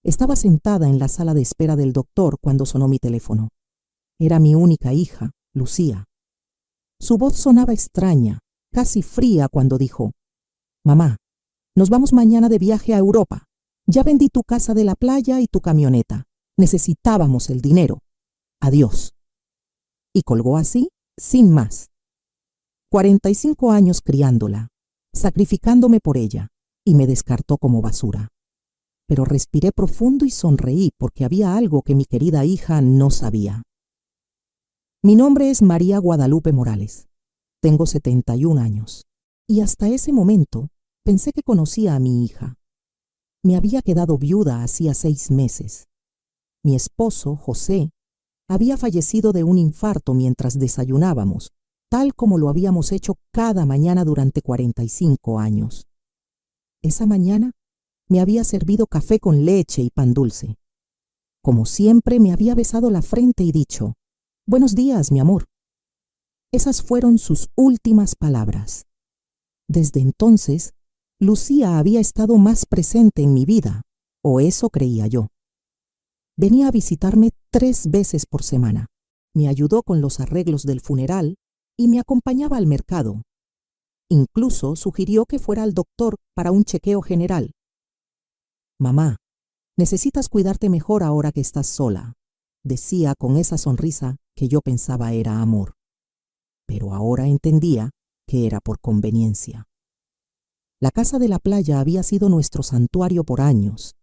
Estaba sentada en la sala de espera del doctor cuando sonó mi teléfono. Era mi única hija, Lucía. Su voz sonaba extraña, casi fría cuando dijo: «Mamá, nos vamos mañana de viaje a Europa. Ya vendí tu casa de la playa y tu camioneta. Necesitábamos el dinero. Adiós». Y colgó así, sin más. 45 años criándola, sacrificándome por ella, y me descartó como basura. Pero respiré profundo y sonreí porque había algo que mi querida hija no sabía. Mi nombre es María Guadalupe Morales. Tengo 71 años. Y hasta ese momento pensé que conocía a mi hija. Me había quedado viuda hacía 6 meses. Mi esposo, José, había fallecido de un infarto mientras desayunábamos, tal como lo habíamos hecho cada mañana durante 45 años. Esa mañana me había servido café con leche y pan dulce. Como siempre, me había besado la frente y dicho: «Buenos días, mi amor». Esas fueron sus últimas palabras. Desde entonces, Lucía había estado más presente en mi vida, o eso creía yo. Venía a visitarme 3 veces por semana. Me ayudó con los arreglos del funeral y me acompañaba al mercado. Incluso sugirió que fuera al doctor para un chequeo general. «Mamá, necesitas cuidarte mejor ahora que estás sola», decía con esa sonrisa que yo pensaba era amor. Pero ahora entendía que era por conveniencia. La casa de la playa había sido nuestro santuario por años.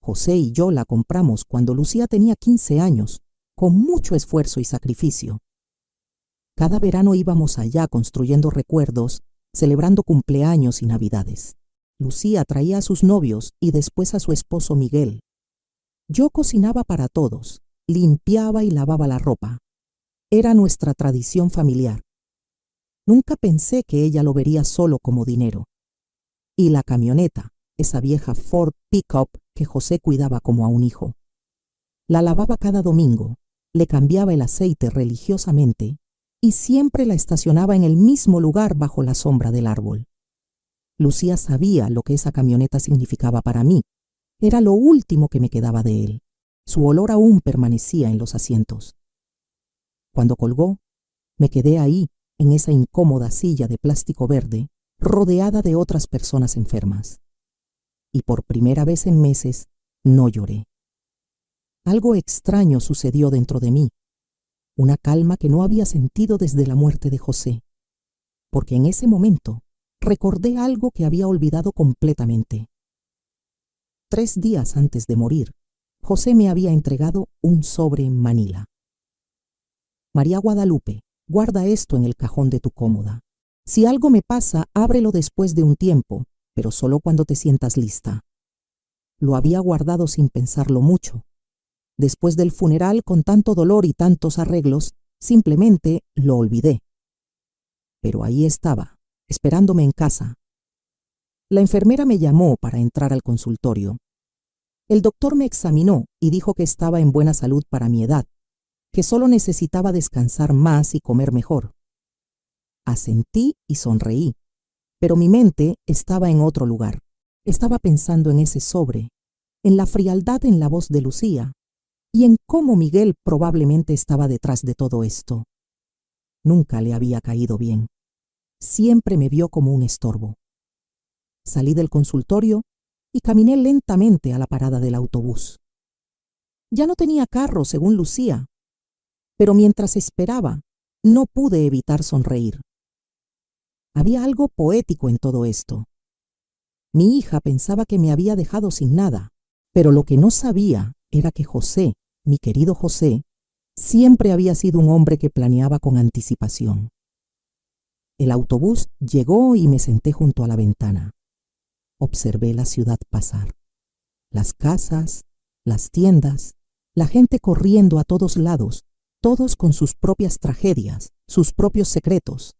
José y yo la compramos cuando Lucía tenía 15 años, con mucho esfuerzo y sacrificio. Cada verano íbamos allá construyendo recuerdos, celebrando cumpleaños y navidades. Lucía traía a sus novios y después a su esposo Miguel. Yo cocinaba para todos, limpiaba y lavaba la ropa. Era nuestra tradición familiar. Nunca pensé que ella lo vería solo como dinero. Y la camioneta, esa vieja Ford Pickup que José cuidaba como a un hijo. La lavaba cada domingo, le cambiaba el aceite religiosamente y siempre la estacionaba en el mismo lugar bajo la sombra del árbol. Lucía sabía lo que esa camioneta significaba para mí. Era lo último que me quedaba de él. Su olor aún permanecía en los asientos. Cuando colgó, me quedé ahí, en esa incómoda silla de plástico verde, rodeada de otras personas enfermas. Y por primera vez en meses, no lloré. Algo extraño sucedió dentro de mí, una calma que no había sentido desde la muerte de José, porque en ese momento recordé algo que había olvidado completamente. 3 días antes de morir, José me había entregado un sobre en Manila. «María Guadalupe, guarda esto en el cajón de tu cómoda. Si algo me pasa, ábrelo después de un tiempo, pero solo cuando te sientas lista». Lo había guardado sin pensarlo mucho. Después del funeral, con tanto dolor y tantos arreglos, simplemente lo olvidé. Pero ahí estaba, esperándome en casa. La enfermera me llamó para entrar al consultorio. El doctor me examinó y dijo que estaba en buena salud para mi edad, que solo necesitaba descansar más y comer mejor. Asentí y sonreí, pero mi mente estaba en otro lugar. Estaba pensando en ese sobre, en la frialdad en la voz de Lucía y en cómo Miguel probablemente estaba detrás de todo esto. Nunca le había caído bien. Siempre me vio como un estorbo. Salí del consultorio y caminé lentamente a la parada del autobús. Ya no tenía carro, según Lucía, pero mientras esperaba, no pude evitar sonreír. Había algo poético en todo esto. Mi hija pensaba que me había dejado sin nada, pero lo que no sabía era que José, mi querido José, siempre había sido un hombre que planeaba con anticipación. El autobús llegó y me senté junto a la ventana. Observé la ciudad pasar. Las casas, las tiendas, la gente corriendo a todos lados, todos con sus propias tragedias, sus propios secretos.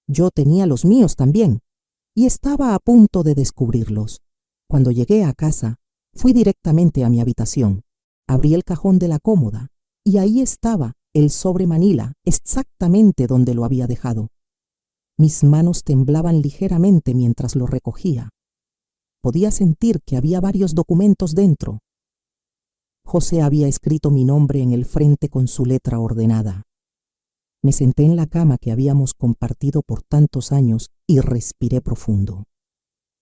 Yo tenía los míos también, y estaba a punto de descubrirlos. Cuando llegué a casa, fui directamente a mi habitación. Abrí el cajón de la cómoda, y ahí estaba el sobre Manila, exactamente donde lo había dejado. Mis manos temblaban ligeramente mientras lo recogía. podía sentir que había varios documentos dentro. José había escrito mi nombre en el frente con su letra ordenada. Me senté en la cama que habíamos compartido por tantos años y respiré profundo.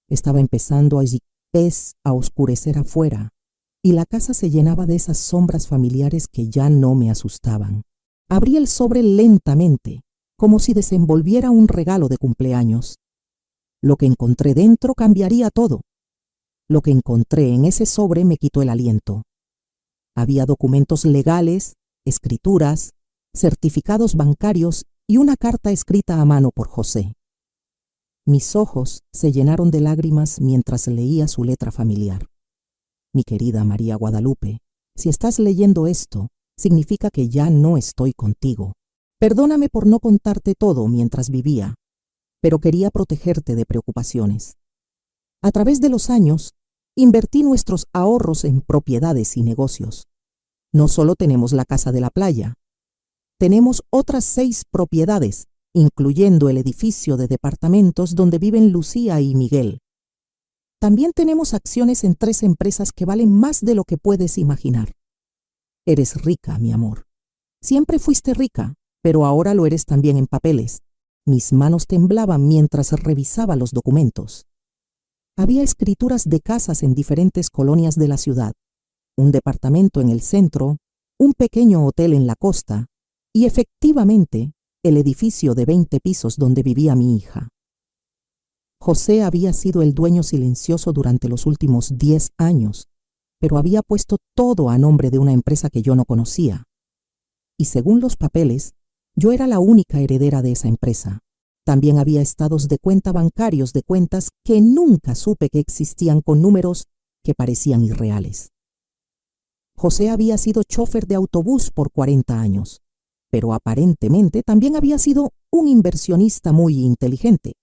Estaba empezando a oscurecer afuera, y la casa se llenaba de esas sombras familiares que ya no me asustaban. Abrí el sobre lentamente, como si desenvolviera un regalo de cumpleaños. Lo que encontré dentro cambiaría todo. Lo que encontré en ese sobre me quitó el aliento. Había documentos legales, escrituras, certificados bancarios y una carta escrita a mano por José. Mis ojos se llenaron de lágrimas mientras leía su letra familiar. Mi querida María Guadalupe, si estás leyendo esto, significa que ya no estoy contigo. Perdóname por no contarte todo mientras vivía, pero quería protegerte de preocupaciones. A través de los años, invertí nuestros ahorros en propiedades y negocios. No solo tenemos la casa de la playa, tenemos otras 6 propiedades, incluyendo el edificio de departamentos donde viven Lucía y Miguel. También tenemos acciones en 3 empresas que valen más de lo que puedes imaginar. Eres rica, mi amor. Siempre fuiste rica, pero ahora lo eres también en papeles. Mis manos temblaban mientras revisaba los documentos. Había escrituras de casas en diferentes colonias de la ciudad, un departamento en el centro, un pequeño hotel en la costa y, efectivamente, el edificio de 20 pisos donde vivía mi hija. José había sido el dueño silencioso durante los últimos 10 años, pero había puesto todo a nombre de una empresa que yo no conocía. Y según los papeles, yo era la única heredera de esa empresa. También había estados de cuenta bancarios de cuentas que nunca supe que existían con números que parecían irreales. José había sido chófer de autobús por 40 años, pero aparentemente también había sido un inversionista muy inteligente.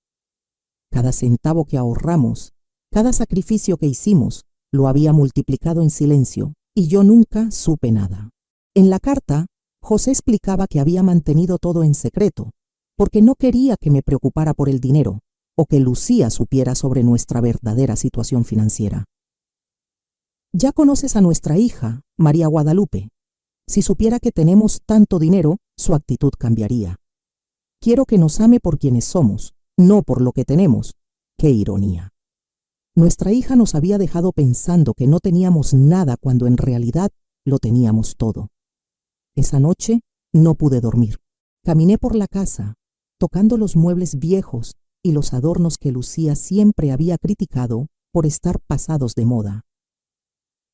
Cada centavo que ahorramos, cada sacrificio que hicimos, lo había multiplicado en silencio, y yo nunca supe nada. En la carta, José explicaba que había mantenido todo en secreto, porque no quería que me preocupara por el dinero, o que Lucía supiera sobre nuestra verdadera situación financiera. Ya conoces a nuestra hija, María Guadalupe. Si supiera que tenemos tanto dinero, su actitud cambiaría. Quiero que nos ame por quienes somos, no por lo que tenemos. ¡Qué ironía! Nuestra hija nos había dejado pensando que no teníamos nada cuando en realidad lo teníamos todo. Esa noche no pude dormir. Caminé por la casa, tocando los muebles viejos y los adornos que Lucía siempre había criticado por estar pasados de moda.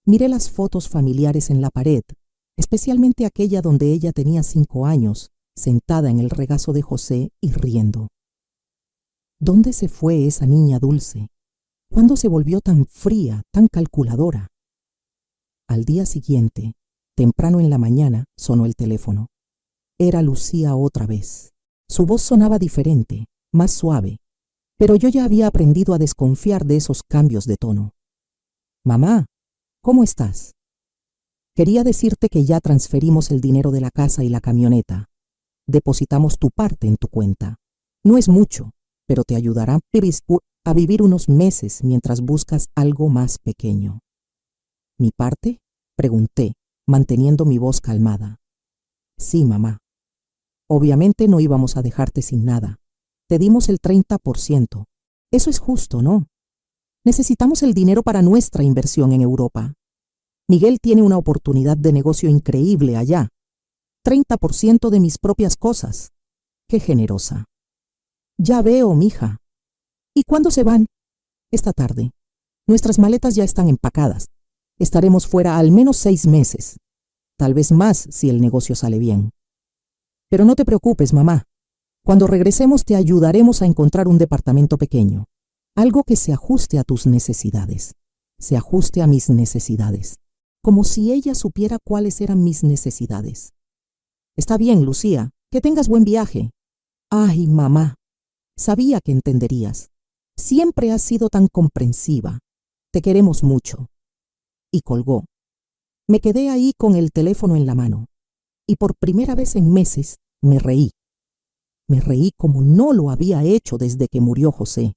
Miré las fotos familiares en la pared, especialmente aquella donde ella tenía 5 años, sentada en el regazo de José y riendo. ¿Dónde se fue esa niña dulce? ¿Cuándo se volvió tan fría, tan calculadora? Al día siguiente, temprano en la mañana, sonó el teléfono. Era Lucía otra vez. Su voz sonaba diferente, más suave, pero yo ya había aprendido a desconfiar de esos cambios de tono. «Mamá, ¿cómo estás? Quería decirte que ya transferimos el dinero de la casa y la camioneta. Depositamos tu parte en tu cuenta. No es mucho, pero te ayudará a vivir unos meses mientras buscas algo más pequeño». ¿Mi parte?, pregunté, manteniendo mi voz calmada. «Sí, mamá. Obviamente no íbamos a dejarte sin nada. Te dimos el 30%. Eso es justo, ¿no? Necesitamos el dinero para nuestra inversión en Europa. Miguel tiene una oportunidad de negocio increíble allá. 30% de mis propias cosas. ¡Qué generosa! Ya veo, mija. ¿Y cuándo se van? Esta tarde. Nuestras maletas ya están empacadas. Estaremos fuera al menos 6 meses. Tal vez más si el negocio sale bien. Pero no te preocupes, mamá. Cuando regresemos te ayudaremos a encontrar un departamento pequeño. Algo que se ajuste a tus necesidades. Se ajuste a mis necesidades. Como si ella supiera cuáles eran mis necesidades. Está bien, Lucía. Que tengas buen viaje. Ay, mamá. Sabía que entenderías. Siempre has sido tan comprensiva. Te queremos mucho. Y colgó. Me quedé ahí con el teléfono en la mano. Y por primera vez en meses me reí. Me reí como no lo había hecho desde que murió José.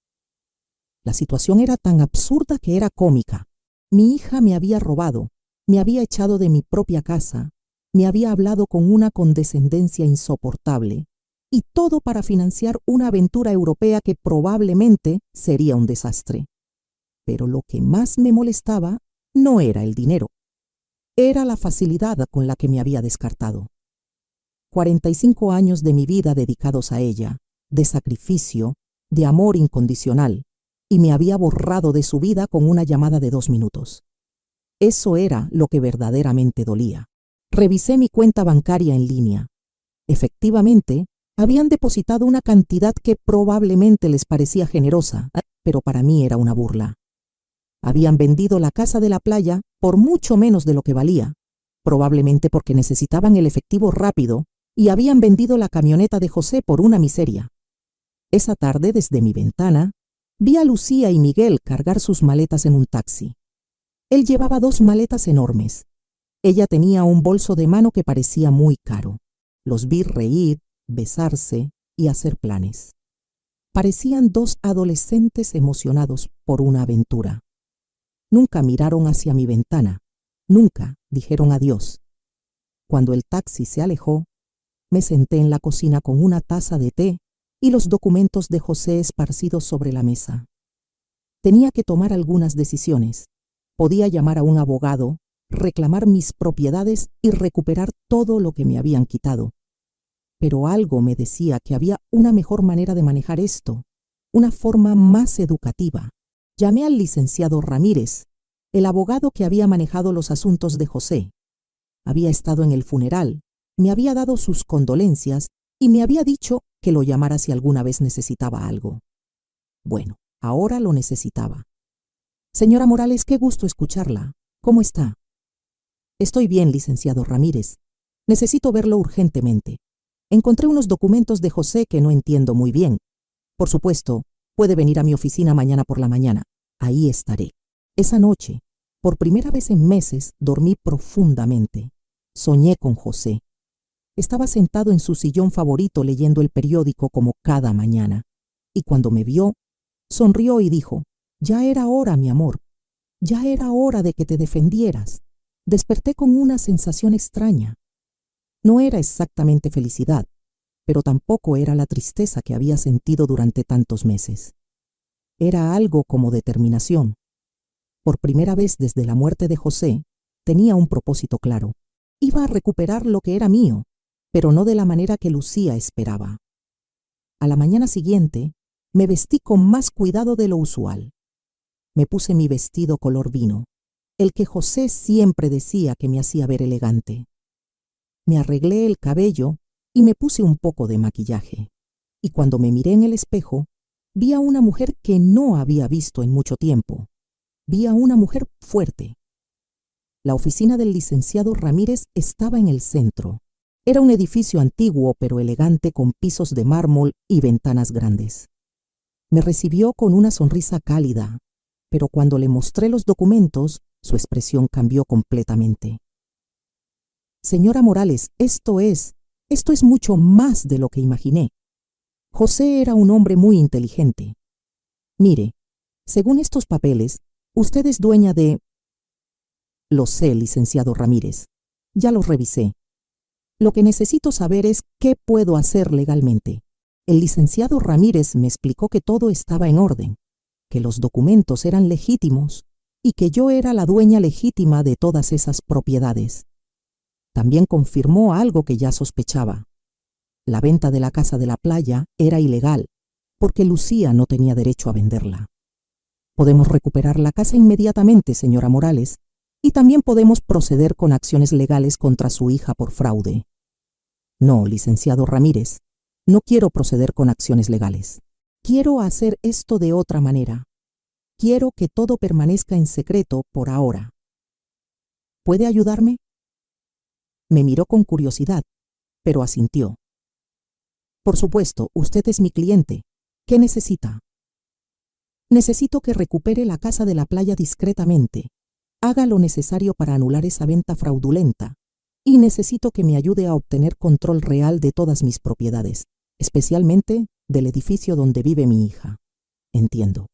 La situación era tan absurda que era cómica. Mi hija me había robado, me había echado de mi propia casa, me había hablado con una condescendencia insoportable, y todo para financiar una aventura europea que probablemente sería un desastre. Pero lo que más me molestaba no era el dinero, era la facilidad con la que me había descartado. 45 años de mi vida dedicados a ella, de sacrificio, de amor incondicional, y me había borrado de su vida con una llamada de 2 minutos. Eso era lo que verdaderamente dolía. Revisé mi cuenta bancaria en línea. Efectivamente, habían depositado una cantidad que probablemente les parecía generosa, pero para mí era una burla. Habían vendido la casa de la playa por mucho menos de lo que valía, probablemente porque necesitaban el efectivo rápido, y habían vendido la camioneta de José por una miseria. Esa tarde, desde mi ventana, vi a Lucía y Miguel cargar sus maletas en un taxi. Él llevaba 2 maletas enormes. Ella tenía un bolso de mano que parecía muy caro. Los vi reír, besarse y hacer planes. Parecían 2 adolescentes emocionados por una aventura. Nunca miraron hacia mi ventana. Nunca dijeron adiós. Cuando el taxi se alejó, me senté en la cocina con una taza de té y los documentos de José esparcidos sobre la mesa. Tenía que tomar algunas decisiones. Podía llamar a un abogado, reclamar mis propiedades y recuperar todo lo que me habían quitado. Pero algo me decía que había una mejor manera de manejar esto, una forma más educativa. Llamé al licenciado Ramírez, el abogado que había manejado los asuntos de José. Había estado en el funeral, me había dado sus condolencias y me había dicho que lo llamara si alguna vez necesitaba algo. Bueno, ahora lo necesitaba. Señora Morales, qué gusto escucharla. ¿Cómo está? Estoy bien, licenciado Ramírez. Necesito verlo urgentemente. Encontré unos documentos de José que no entiendo muy bien. Por supuesto, puede venir a mi oficina mañana por la mañana. Ahí estaré. Esa noche, por primera vez en meses, dormí profundamente. Soñé con José. Estaba sentado en su sillón favorito leyendo el periódico como cada mañana. Y cuando me vio, sonrió y dijo: «Ya era hora, mi amor. Ya era hora de que te defendieras». Desperté con una sensación extraña. No era exactamente felicidad, pero tampoco era la tristeza que había sentido durante tantos meses. Era algo como determinación. Por primera vez desde la muerte de José, tenía un propósito claro. Iba a recuperar lo que era mío, pero no de la manera que Lucía esperaba. A la mañana siguiente, me vestí con más cuidado de lo usual. Me puse mi vestido color vino, el que José siempre decía que me hacía ver elegante. Me arreglé el cabello y me puse un poco de maquillaje. Y cuando me miré en el espejo, vi a una mujer que no había visto en mucho tiempo. Vi a una mujer fuerte. La oficina del licenciado Ramírez estaba en el centro. Era un edificio antiguo pero elegante con pisos de mármol y ventanas grandes. Me recibió con una sonrisa cálida, pero cuando le mostré los documentos, su expresión cambió completamente. Señora Morales, esto es mucho más de lo que imaginé. José era un hombre muy inteligente. Mire, según estos papeles, usted es dueña de... Lo sé, licenciado Ramírez. Ya los revisé. Lo que necesito saber es qué puedo hacer legalmente. El licenciado Ramírez me explicó que todo estaba en orden, que los documentos eran legítimos y que yo era la dueña legítima de todas esas propiedades. También confirmó algo que ya sospechaba. La venta de la casa de la playa era ilegal, porque Lucía no tenía derecho a venderla. Podemos recuperar la casa inmediatamente, señora Morales, y también podemos proceder con acciones legales contra su hija por fraude. No, licenciado Ramírez, no quiero proceder con acciones legales. Quiero hacer esto de otra manera. Quiero que todo permanezca en secreto por ahora. ¿Puede ayudarme? Me miró con curiosidad, pero asintió. Por supuesto, usted es mi cliente. ¿Qué necesita? Necesito que recupere la casa de la playa discretamente. Haga lo necesario para anular esa venta fraudulenta. Y necesito que me ayude a obtener control real de todas mis propiedades, especialmente del edificio donde vive mi hija. Entiendo.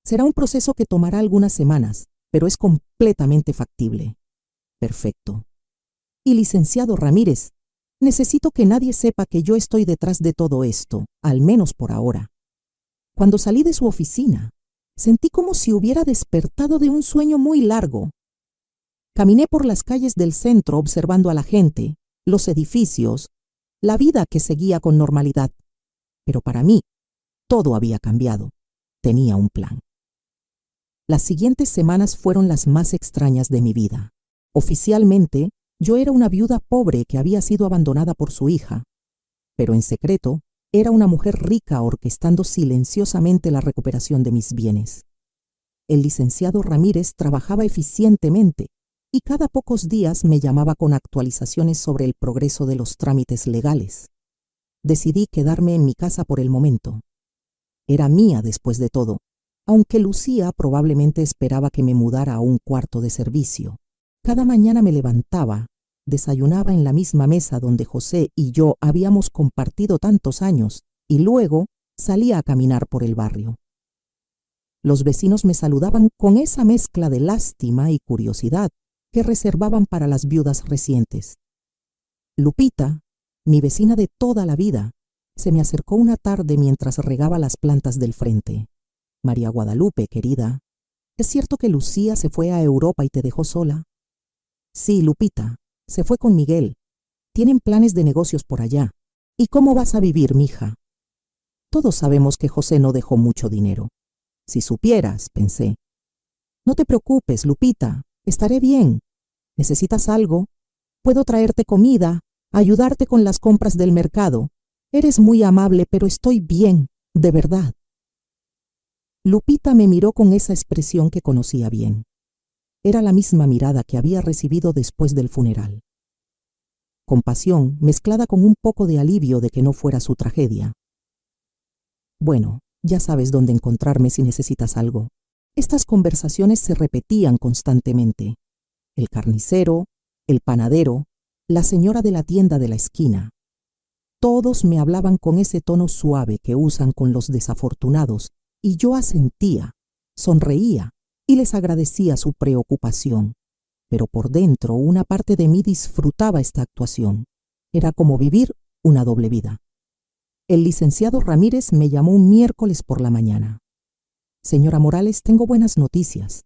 Será un proceso que tomará algunas semanas, pero es completamente factible. Perfecto. Y licenciado Ramírez, necesito que nadie sepa que yo estoy detrás de todo esto, al menos por ahora. Cuando salí de su oficina, sentí como si hubiera despertado de un sueño muy largo. Caminé por las calles del centro observando a la gente, los edificios, la vida que seguía con normalidad. Pero para mí, todo había cambiado. Tenía un plan. Las siguientes semanas fueron las más extrañas de mi vida. Oficialmente, yo era una viuda pobre que había sido abandonada por su hija, pero en secreto era una mujer rica orquestando silenciosamente la recuperación de mis bienes. El licenciado Ramírez trabajaba eficientemente y cada pocos días me llamaba con actualizaciones sobre el progreso de los trámites legales. Decidí quedarme en mi casa por el momento. Era mía después de todo, aunque Lucía probablemente esperaba que me mudara a un cuarto de servicio. Cada mañana me levantaba, desayunaba en la misma mesa donde José y yo habíamos compartido tantos años y luego salía a caminar por el barrio. Los vecinos me saludaban con esa mezcla de lástima y curiosidad que reservaban para las viudas recientes. Lupita, mi vecina de toda la vida, se me acercó una tarde mientras regaba las plantas del frente. María Guadalupe, querida, ¿es cierto que Lucía se fue a Europa y te dejó sola? Sí, Lupita, se fue con Miguel. Tienen planes de negocios por allá. ¿Y cómo vas a vivir, mija? Todos sabemos que José no dejó mucho dinero. Si supieras, pensé. No te preocupes, Lupita, estaré bien. ¿Necesitas algo? Puedo traerte comida, ayudarte con las compras del mercado. Eres muy amable, pero estoy bien, de verdad. Lupita me miró con esa expresión que conocía bien. Era la misma mirada que había recibido después del funeral. Compasión mezclada con un poco de alivio de que no fuera su tragedia. Bueno, ya sabes dónde encontrarme si necesitas algo. Estas conversaciones se repetían constantemente. El carnicero, el panadero, la señora de la tienda de la esquina. Todos me hablaban con ese tono suave que usan con los desafortunados, y yo asentía, sonreía y les agradecía su preocupación. Pero por dentro una parte de mí disfrutaba esta actuación. Era como vivir una doble vida. El licenciado Ramírez me llamó un miércoles por la mañana. Señora Morales, tengo buenas noticias.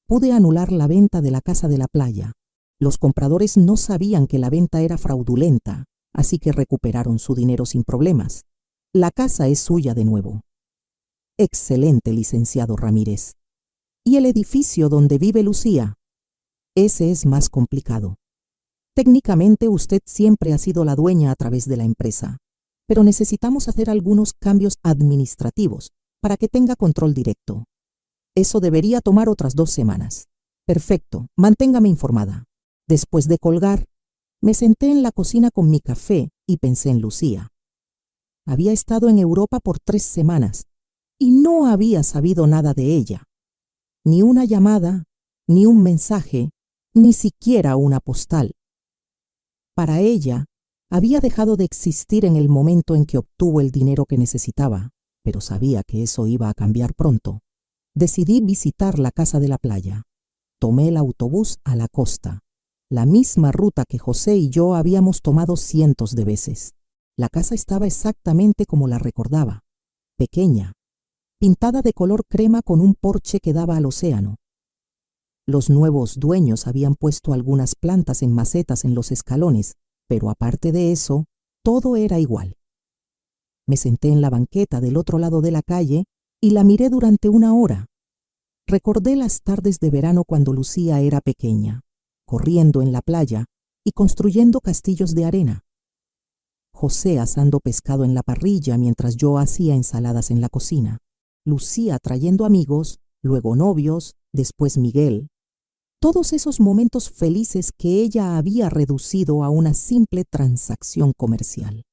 Pude anular la venta de la casa de la playa. Los compradores no sabían que la venta era fraudulenta, así que recuperaron su dinero sin problemas. La casa es suya de nuevo. Excelente, licenciado Ramírez. ¿Y el edificio donde vive Lucía? Ese es más complicado. Técnicamente usted siempre ha sido la dueña a través de la empresa, pero necesitamos hacer algunos cambios administrativos para que tenga control directo. Eso debería tomar otras 2 semanas. Perfecto, manténgame informada. Después de colgar, me senté en la cocina con mi café y pensé en Lucía. Había estado en Europa por 3 semanas y no había sabido nada de ella. Ni una llamada, ni un mensaje, ni siquiera una postal. Para ella, había dejado de existir en el momento en que obtuvo el dinero que necesitaba, pero sabía que eso iba a cambiar pronto. Decidí visitar la casa de la playa. Tomé el autobús a la costa, la misma ruta que José y yo habíamos tomado cientos de veces. La casa estaba exactamente como la recordaba, pequeña, pintada de color crema con un porche que daba al océano. Los nuevos dueños habían puesto algunas plantas en macetas en los escalones, pero aparte de eso, todo era igual. Me senté en la banqueta del otro lado de la calle y la miré durante 1 hora. Recordé las tardes de verano cuando Lucía era pequeña, corriendo en la playa y construyendo castillos de arena. José asando pescado en la parrilla mientras yo hacía ensaladas en la cocina. Lucía trayendo amigos, luego novios, después Miguel. Todos esos momentos felices que ella había reducido a una simple transacción comercial.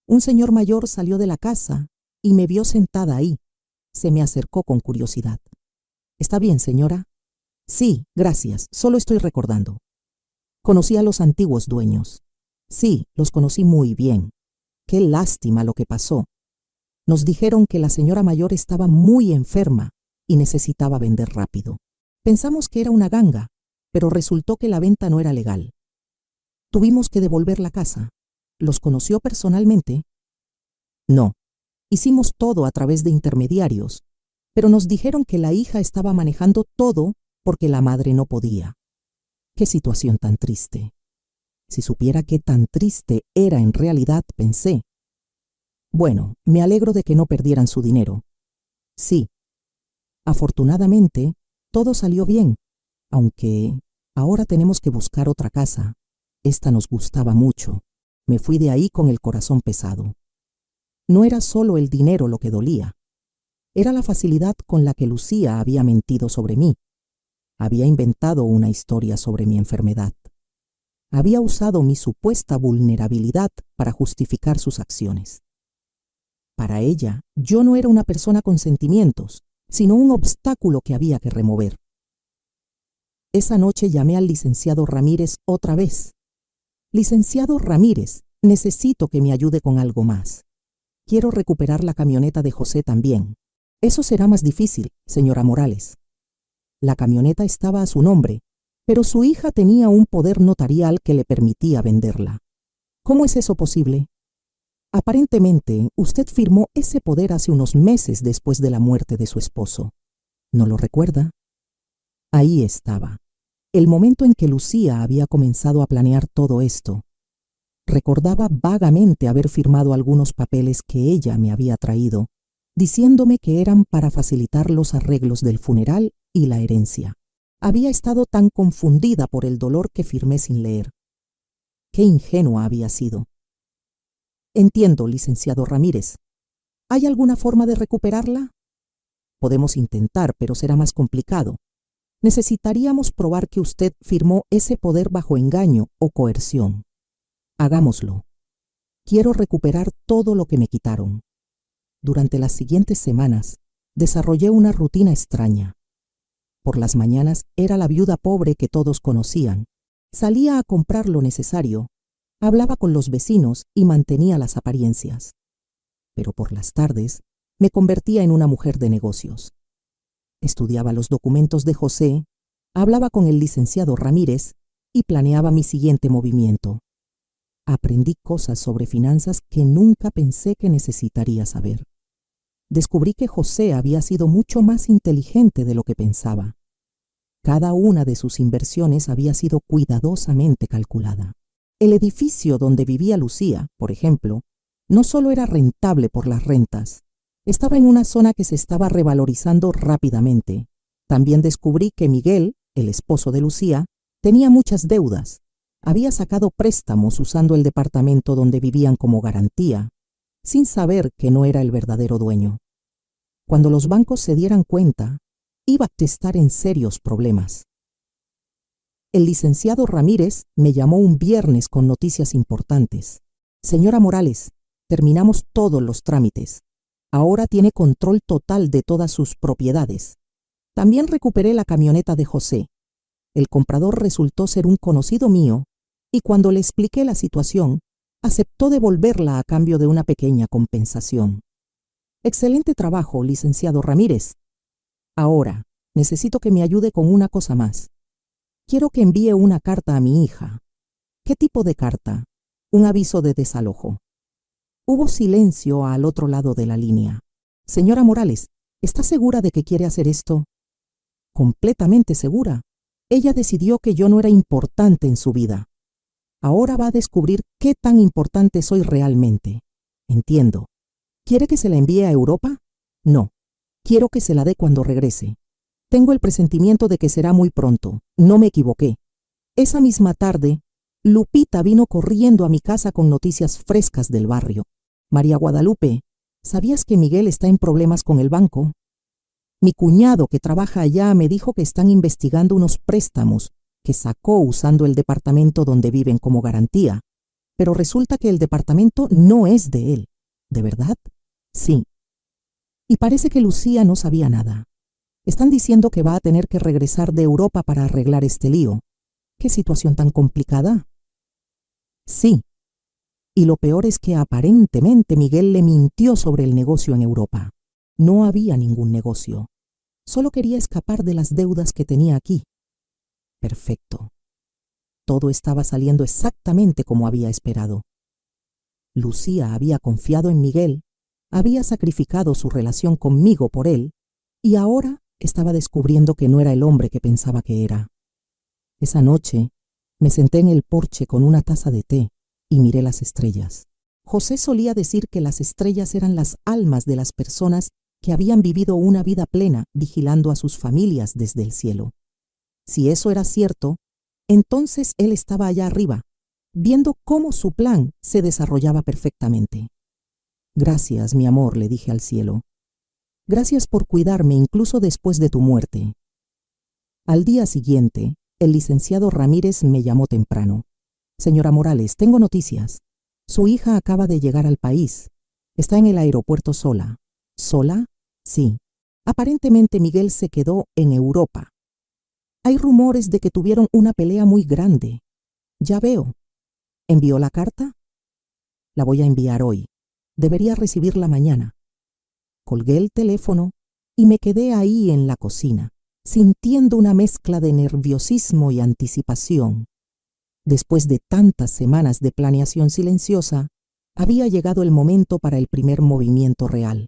Un señor mayor salió de la casa y me vio sentada ahí. Se me acercó con curiosidad. ¿Está bien, señora? Sí, gracias, solo estoy recordando. Conocí a los antiguos dueños. Sí, los conocí muy bien. Qué lástima lo que pasó. Nos dijeron que la señora mayor estaba muy enferma y necesitaba vender rápido. Pensamos que era una ganga, pero resultó que la venta no era legal. Tuvimos que devolver la casa. ¿Los conoció personalmente? No. Hicimos todo a través de intermediarios, pero nos dijeron que la hija estaba manejando todo porque la madre no podía. ¡Qué situación tan triste! Si supiera qué tan triste era en realidad, pensé. Bueno, me alegro de que no perdieran su dinero. Sí. Afortunadamente, todo salió bien, aunque ahora tenemos que buscar otra casa. Esta nos gustaba mucho. Me fui de ahí con el corazón pesado. No era solo el dinero lo que dolía. Era la facilidad con la que Lucía había mentido sobre mí. Había inventado una historia sobre mi enfermedad. Había usado mi supuesta vulnerabilidad para justificar sus acciones. Para ella, yo no era una persona con sentimientos, sino un obstáculo que había que remover. Esa noche llamé al licenciado Ramírez otra vez. Licenciado Ramírez, necesito que me ayude con algo más. Quiero recuperar la camioneta de José también. Eso será más difícil, señora Morales. La camioneta estaba a su nombre, pero su hija tenía un poder notarial que le permitía venderla. ¿Cómo es eso posible? Aparentemente, usted firmó ese poder hace unos meses después de la muerte de su esposo. ¿No lo recuerda? Ahí estaba, el momento en que Lucía había comenzado a planear todo esto. Recordaba vagamente haber firmado algunos papeles que ella me había traído, diciéndome que eran para facilitar los arreglos del funeral y la herencia. Había estado tan confundida por el dolor que firmé sin leer. Qué ingenua había sido. Entiendo, licenciado Ramírez. ¿Hay alguna forma de recuperarla? Podemos intentar, pero será más complicado. Necesitaríamos probar que usted firmó ese poder bajo engaño o coerción. Hagámoslo. Quiero recuperar todo lo que me quitaron. Durante las siguientes semanas, desarrollé una rutina extraña. Por las mañanas era la viuda pobre que todos conocían. Salía a comprar lo necesario, hablaba con los vecinos y mantenía las apariencias. Pero por las tardes me convertía en una mujer de negocios. Estudiaba los documentos de José, hablaba con el licenciado Ramírez y planeaba mi siguiente movimiento. Aprendí cosas sobre finanzas que nunca pensé que necesitaría saber. Descubrí que José había sido mucho más inteligente de lo que pensaba. Cada una de sus inversiones había sido cuidadosamente calculada. El edificio donde vivía Lucía, por ejemplo, no solo era rentable por las rentas, estaba en una zona que se estaba revalorizando rápidamente. También descubrí que Miguel, el esposo de Lucía, tenía muchas deudas. Había sacado préstamos usando el departamento donde vivían como garantía, sin saber que no era el verdadero dueño. Cuando los bancos se dieran cuenta, iba a estar en serios problemas. El licenciado Ramírez me llamó un viernes con noticias importantes. Señora Morales, terminamos todos los trámites. Ahora tiene control total de todas sus propiedades. También recuperé la camioneta de José. El comprador resultó ser un conocido mío y cuando le expliqué la situación, aceptó devolverla a cambio de una pequeña compensación. Excelente trabajo, licenciado Ramírez. Ahora, necesito que me ayude con una cosa más. Quiero que envíe una carta a mi hija. ¿Qué tipo de carta? Un aviso de desalojo. Hubo silencio al otro lado de la línea. Señora Morales, ¿está segura de que quiere hacer esto? Completamente segura. Ella decidió que yo no era importante en su vida. Ahora va a descubrir qué tan importante soy realmente. Entiendo. ¿Quiere que se la envíe a Europa? No. Quiero que se la dé cuando regrese. Tengo el presentimiento de que será muy pronto. No me equivoqué. Esa misma tarde, Lupita vino corriendo a mi casa con noticias frescas del barrio. María Guadalupe, ¿sabías que Miguel está en problemas con el banco? Mi cuñado, que trabaja allá, me dijo que están investigando unos préstamos que sacó usando el departamento donde viven como garantía. Pero resulta que el departamento no es de él. ¿De verdad? Sí. Y parece que Lucía no sabía nada. Están diciendo que va a tener que regresar de Europa para arreglar este lío. ¿Qué situación tan complicada? Sí. Y lo peor es que aparentemente Miguel le mintió sobre el negocio en Europa. No había ningún negocio. Solo quería escapar de las deudas que tenía aquí. Perfecto. Todo estaba saliendo exactamente como había esperado. Lucía había confiado en Miguel, había sacrificado su relación conmigo por él, y ahora estaba descubriendo que no era el hombre que pensaba que era. Esa noche me senté en el porche con una taza de té y miré las estrellas. José solía decir que las estrellas eran las almas de las personas que habían vivido una vida plena vigilando a sus familias desde el cielo. Si eso era cierto, entonces él estaba allá arriba, viendo cómo su plan se desarrollaba perfectamente. Gracias, mi amor, le dije al cielo. Gracias por cuidarme incluso después de tu muerte. Al día siguiente, el licenciado Ramírez me llamó temprano. Señora Morales, tengo noticias. Su hija acaba de llegar al país. Está en el aeropuerto sola. ¿Sola? Sí. Aparentemente Miguel se quedó en Europa. Hay rumores de que tuvieron una pelea muy grande. Ya veo. ¿Envió la carta? La voy a enviar hoy. Debería recibirla mañana. Colgué el teléfono y me quedé ahí en la cocina, sintiendo una mezcla de nerviosismo y anticipación. Después de tantas semanas de planeación silenciosa, había llegado el momento para el primer movimiento real.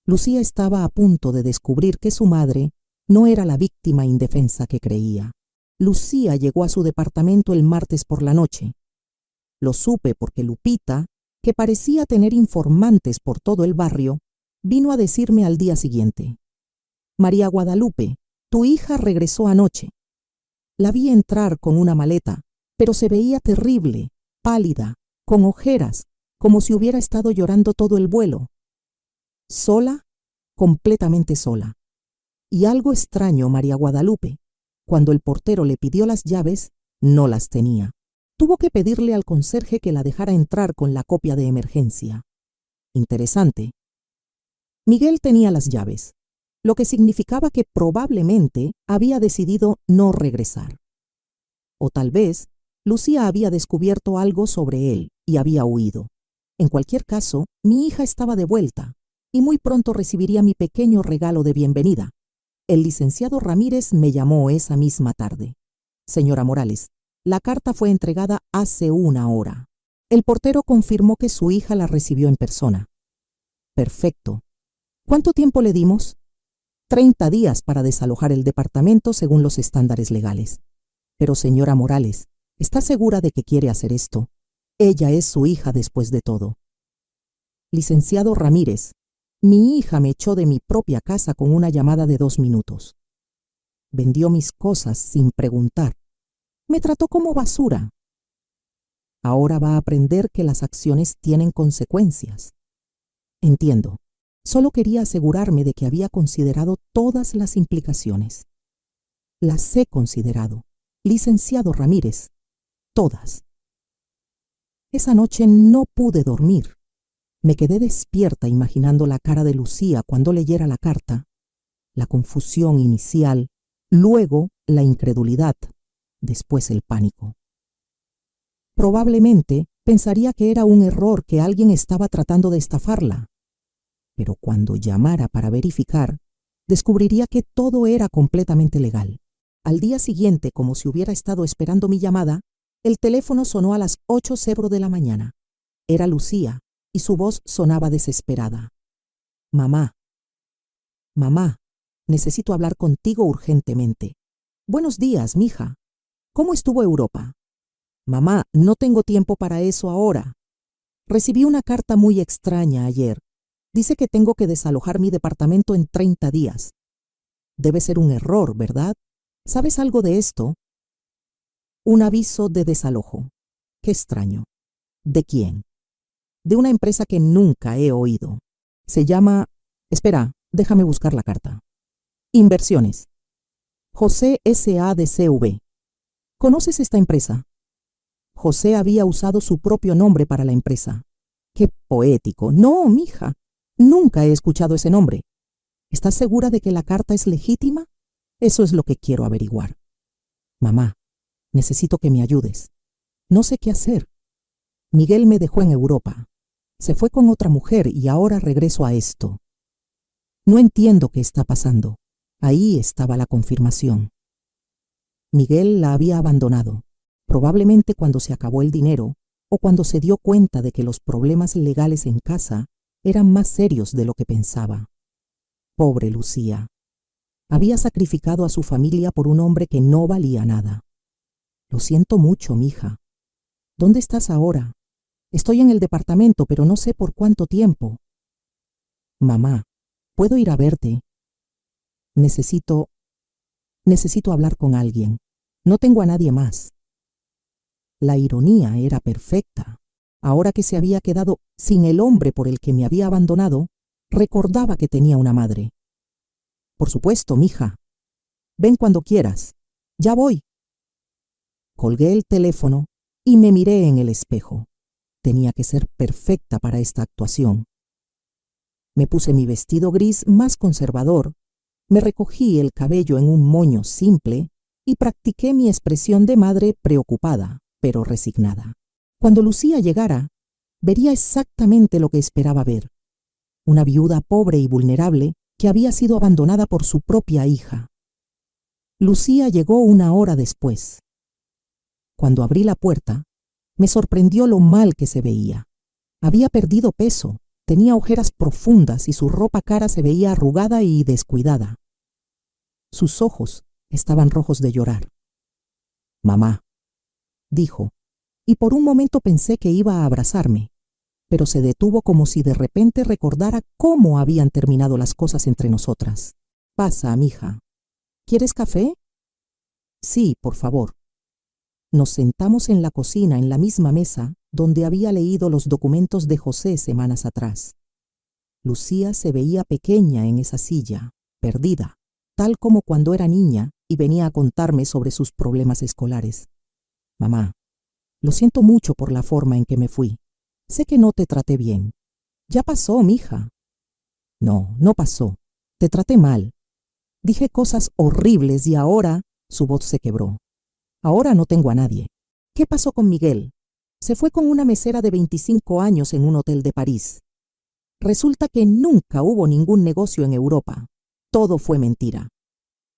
Lucía estaba a punto de descubrir que su madre no era la víctima indefensa que creía. Lucía llegó a su departamento el martes por la noche. Lo supe porque Lupita, que parecía tener informantes por todo el barrio, vino a decirme al día siguiente: María Guadalupe, tu hija regresó anoche. La vi entrar con una maleta, pero se veía terrible, pálida, con ojeras, como si hubiera estado llorando todo el vuelo. Sola, completamente sola. Y algo extraño, María Guadalupe. Cuando el portero le pidió las llaves, no las tenía. Tuvo que pedirle al conserje que la dejara entrar con la copia de emergencia. Interesante. Miguel tenía las llaves, lo que significaba que probablemente había decidido no regresar. O tal vez Lucía había descubierto algo sobre él y había huido. En cualquier caso, mi hija estaba de vuelta y muy pronto recibiría mi pequeño regalo de bienvenida. El licenciado Ramírez me llamó esa misma tarde. Señora Morales, la carta fue entregada hace una hora. El portero confirmó que su hija la recibió en persona. Perfecto. ¿Cuánto tiempo le dimos? 30 días para desalojar el departamento según los estándares legales. Pero señora Morales, ¿está segura de que quiere hacer esto? Ella es su hija después de todo. Licenciado Ramírez, mi hija me echó de mi propia casa con una llamada de 2 minutos. Vendió mis cosas sin preguntar. Me trató como basura. Ahora va a aprender que las acciones tienen consecuencias. Entiendo. Solo quería asegurarme de que había considerado todas las implicaciones. Las he considerado, licenciado Ramírez, todas. Esa noche no pude dormir. Me quedé despierta imaginando la cara de Lucía cuando leyera la carta, la confusión inicial, luego la incredulidad, después el pánico. Probablemente pensaría que era un error, que alguien estaba tratando de estafarla. Pero cuando llamara para verificar, descubriría que todo era completamente legal. Al día siguiente, como si hubiera estado esperando mi llamada, el teléfono sonó a las 8:00 de la mañana. Era Lucía, y su voz sonaba desesperada. Mamá, necesito hablar contigo urgentemente. Buenos días, mija. ¿Cómo estuvo Europa? Mamá, no tengo tiempo para eso ahora. Recibí una carta muy extraña ayer. Dice que tengo que desalojar mi departamento en 30 días. Debe ser un error, ¿verdad? ¿Sabes algo de esto? Un aviso de desalojo. Qué extraño. ¿De quién? De una empresa que nunca he oído. Se llama... Espera, déjame buscar la carta. Inversiones. José S.A.D.C.V. ¿Conoces esta empresa? José había usado su propio nombre para la empresa. ¡Qué poético! No, mija. Nunca he escuchado ese nombre. ¿Estás segura de que la carta es legítima? Eso es lo que quiero averiguar. Mamá, necesito que me ayudes. No sé qué hacer. Miguel me dejó en Europa. Se fue con otra mujer y ahora regreso a esto. No entiendo qué está pasando. Ahí estaba la confirmación. Miguel la había abandonado, probablemente cuando se acabó el dinero o cuando se dio cuenta de que los problemas legales en casa eran más serios de lo que pensaba. Pobre Lucía. Había sacrificado a su familia por un hombre que no valía nada. Lo siento mucho, mija. ¿Dónde estás ahora? Estoy en el departamento, pero no sé por cuánto tiempo. Mamá, ¿puedo ir a verte? Necesito hablar con alguien. No tengo a nadie más. La ironía era perfecta. Ahora que se había quedado sin el hombre por el que me había abandonado, recordaba que tenía una madre. Por supuesto, mija. Ven cuando quieras. Ya voy. Colgué el teléfono y me miré en el espejo. Tenía que ser perfecta para esta actuación. Me puse mi vestido gris más conservador, me recogí el cabello en un moño simple y practiqué mi expresión de madre preocupada, pero resignada. Cuando Lucía llegara, vería exactamente lo que esperaba ver. Una viuda pobre y vulnerable que había sido abandonada por su propia hija. Lucía llegó 1 hora después. Cuando abrí la puerta, me sorprendió lo mal que se veía. Había perdido peso, tenía ojeras profundas y su ropa cara se veía arrugada y descuidada. Sus ojos estaban rojos de llorar. «Mamá», dijo, y por un momento pensé que iba a abrazarme, pero se detuvo como si de repente recordara cómo habían terminado las cosas entre nosotras. «Pasa, mija. ¿Quieres café?» «Sí, por favor». Nos sentamos en la cocina en la misma mesa donde había leído los documentos de José semanas atrás. Lucía se veía pequeña en esa silla, perdida, tal como cuando era niña y venía a contarme sobre sus problemas escolares. «Mamá, lo siento mucho por la forma en que me fui. Sé que no te traté bien. Ya pasó, mija». «No, no pasó. Te traté mal. Dije cosas horribles y ahora…» Su voz se quebró. «Ahora no tengo a nadie. ¿Qué pasó con Miguel? Se fue con una mesera de 25 años en un hotel de París. Resulta que nunca hubo ningún negocio en Europa. Todo fue mentira.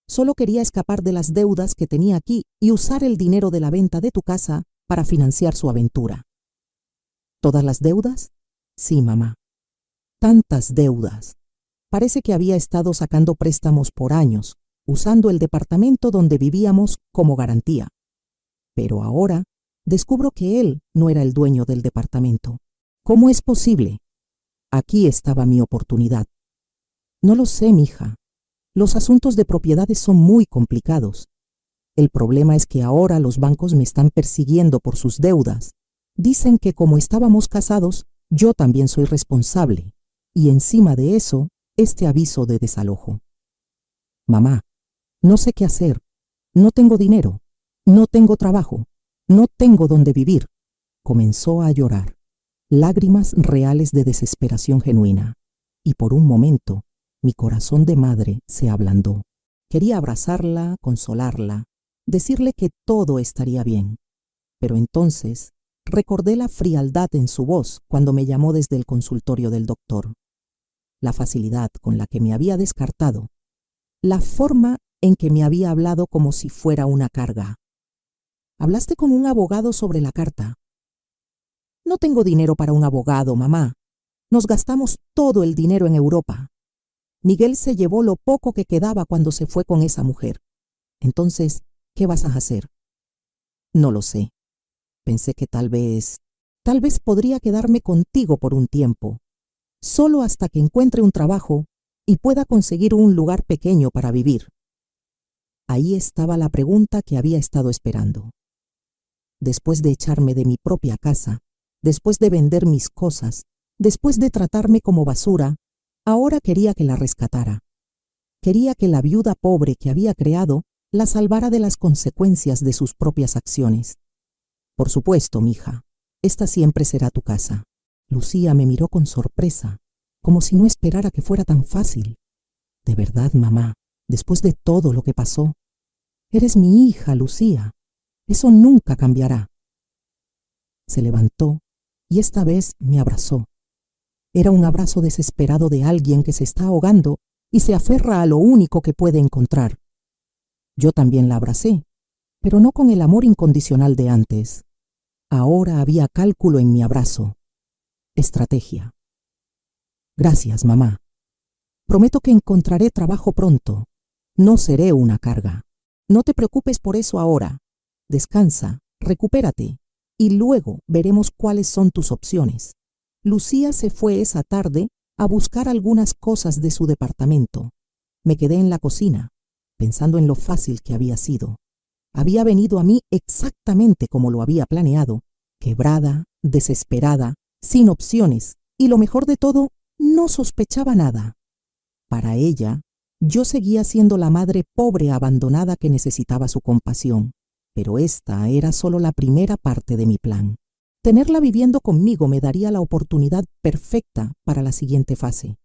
Solo quería escapar de las deudas que tenía aquí y usar el dinero de la venta de tu casa para financiar su aventura». «¿Todas las deudas?» «Sí, mamá. Tantas deudas. Parece que había estado sacando préstamos por años, usando el departamento donde vivíamos como garantía. Pero ahora descubro que él no era el dueño del departamento. ¿Cómo es posible? Aquí estaba mi oportunidad». «No lo sé, mija. Los asuntos de propiedades son muy complicados. El problema es que ahora los bancos me están persiguiendo por sus deudas. Dicen que como estábamos casados, yo también soy responsable. Y encima de eso, este aviso de desalojo. Mamá, no sé qué hacer. No tengo dinero. No tengo trabajo. No tengo dónde vivir». Comenzó a llorar, lágrimas reales de desesperación genuina. Y por un momento, mi corazón de madre se ablandó. Quería abrazarla, consolarla, decirle que todo estaría bien. Pero entonces recordé la frialdad en su voz cuando me llamó desde el consultorio del doctor. La facilidad con la que me había descartado. La forma en que me había hablado como si fuera una carga. «¿Hablaste con un abogado sobre la carta?» «No tengo dinero para un abogado, mamá. Nos gastamos todo el dinero en Europa. Miguel se llevó lo poco que quedaba cuando se fue con esa mujer. Entonces, ¿qué vas a hacer?» «No lo sé. Pensé que tal vez podría quedarme contigo por un tiempo, solo hasta que encuentre un trabajo y pueda conseguir un lugar pequeño para vivir». Ahí estaba la pregunta que había estado esperando. Después de echarme de mi propia casa, después de vender mis cosas, después de tratarme como basura, ahora quería que la rescatara. Quería que la viuda pobre que había creado la salvara de las consecuencias de sus propias acciones. «Por supuesto, mija. Esta siempre será tu casa». Lucía me miró con sorpresa, como si no esperara que fuera tan fácil. «¿De verdad, mamá, después de todo lo que pasó? Eres mi hija, Lucía. Eso nunca cambiará». Se levantó y esta vez me abrazó. Era un abrazo desesperado de alguien que se está ahogando y se aferra a lo único que puede encontrar. Yo también la abracé, pero no con el amor incondicional de antes. Ahora había cálculo en mi abrazo. Estrategia. Gracias, mamá. Prometo que encontraré trabajo pronto. No seré una carga. No te preocupes por eso ahora. Descansa, recupérate, y luego veremos cuáles son tus opciones. Lucía se fue esa tarde a buscar algunas cosas de su departamento. Me quedé en la cocina, pensando en lo fácil que había sido. Había venido a mí exactamente como lo había planeado, quebrada, desesperada, sin opciones, y lo mejor de todo, no sospechaba nada. Para ella, yo seguía siendo la madre pobre abandonada que necesitaba su compasión, pero esta era solo la primera parte de mi plan. Tenerla viviendo conmigo me daría la oportunidad perfecta para la siguiente fase.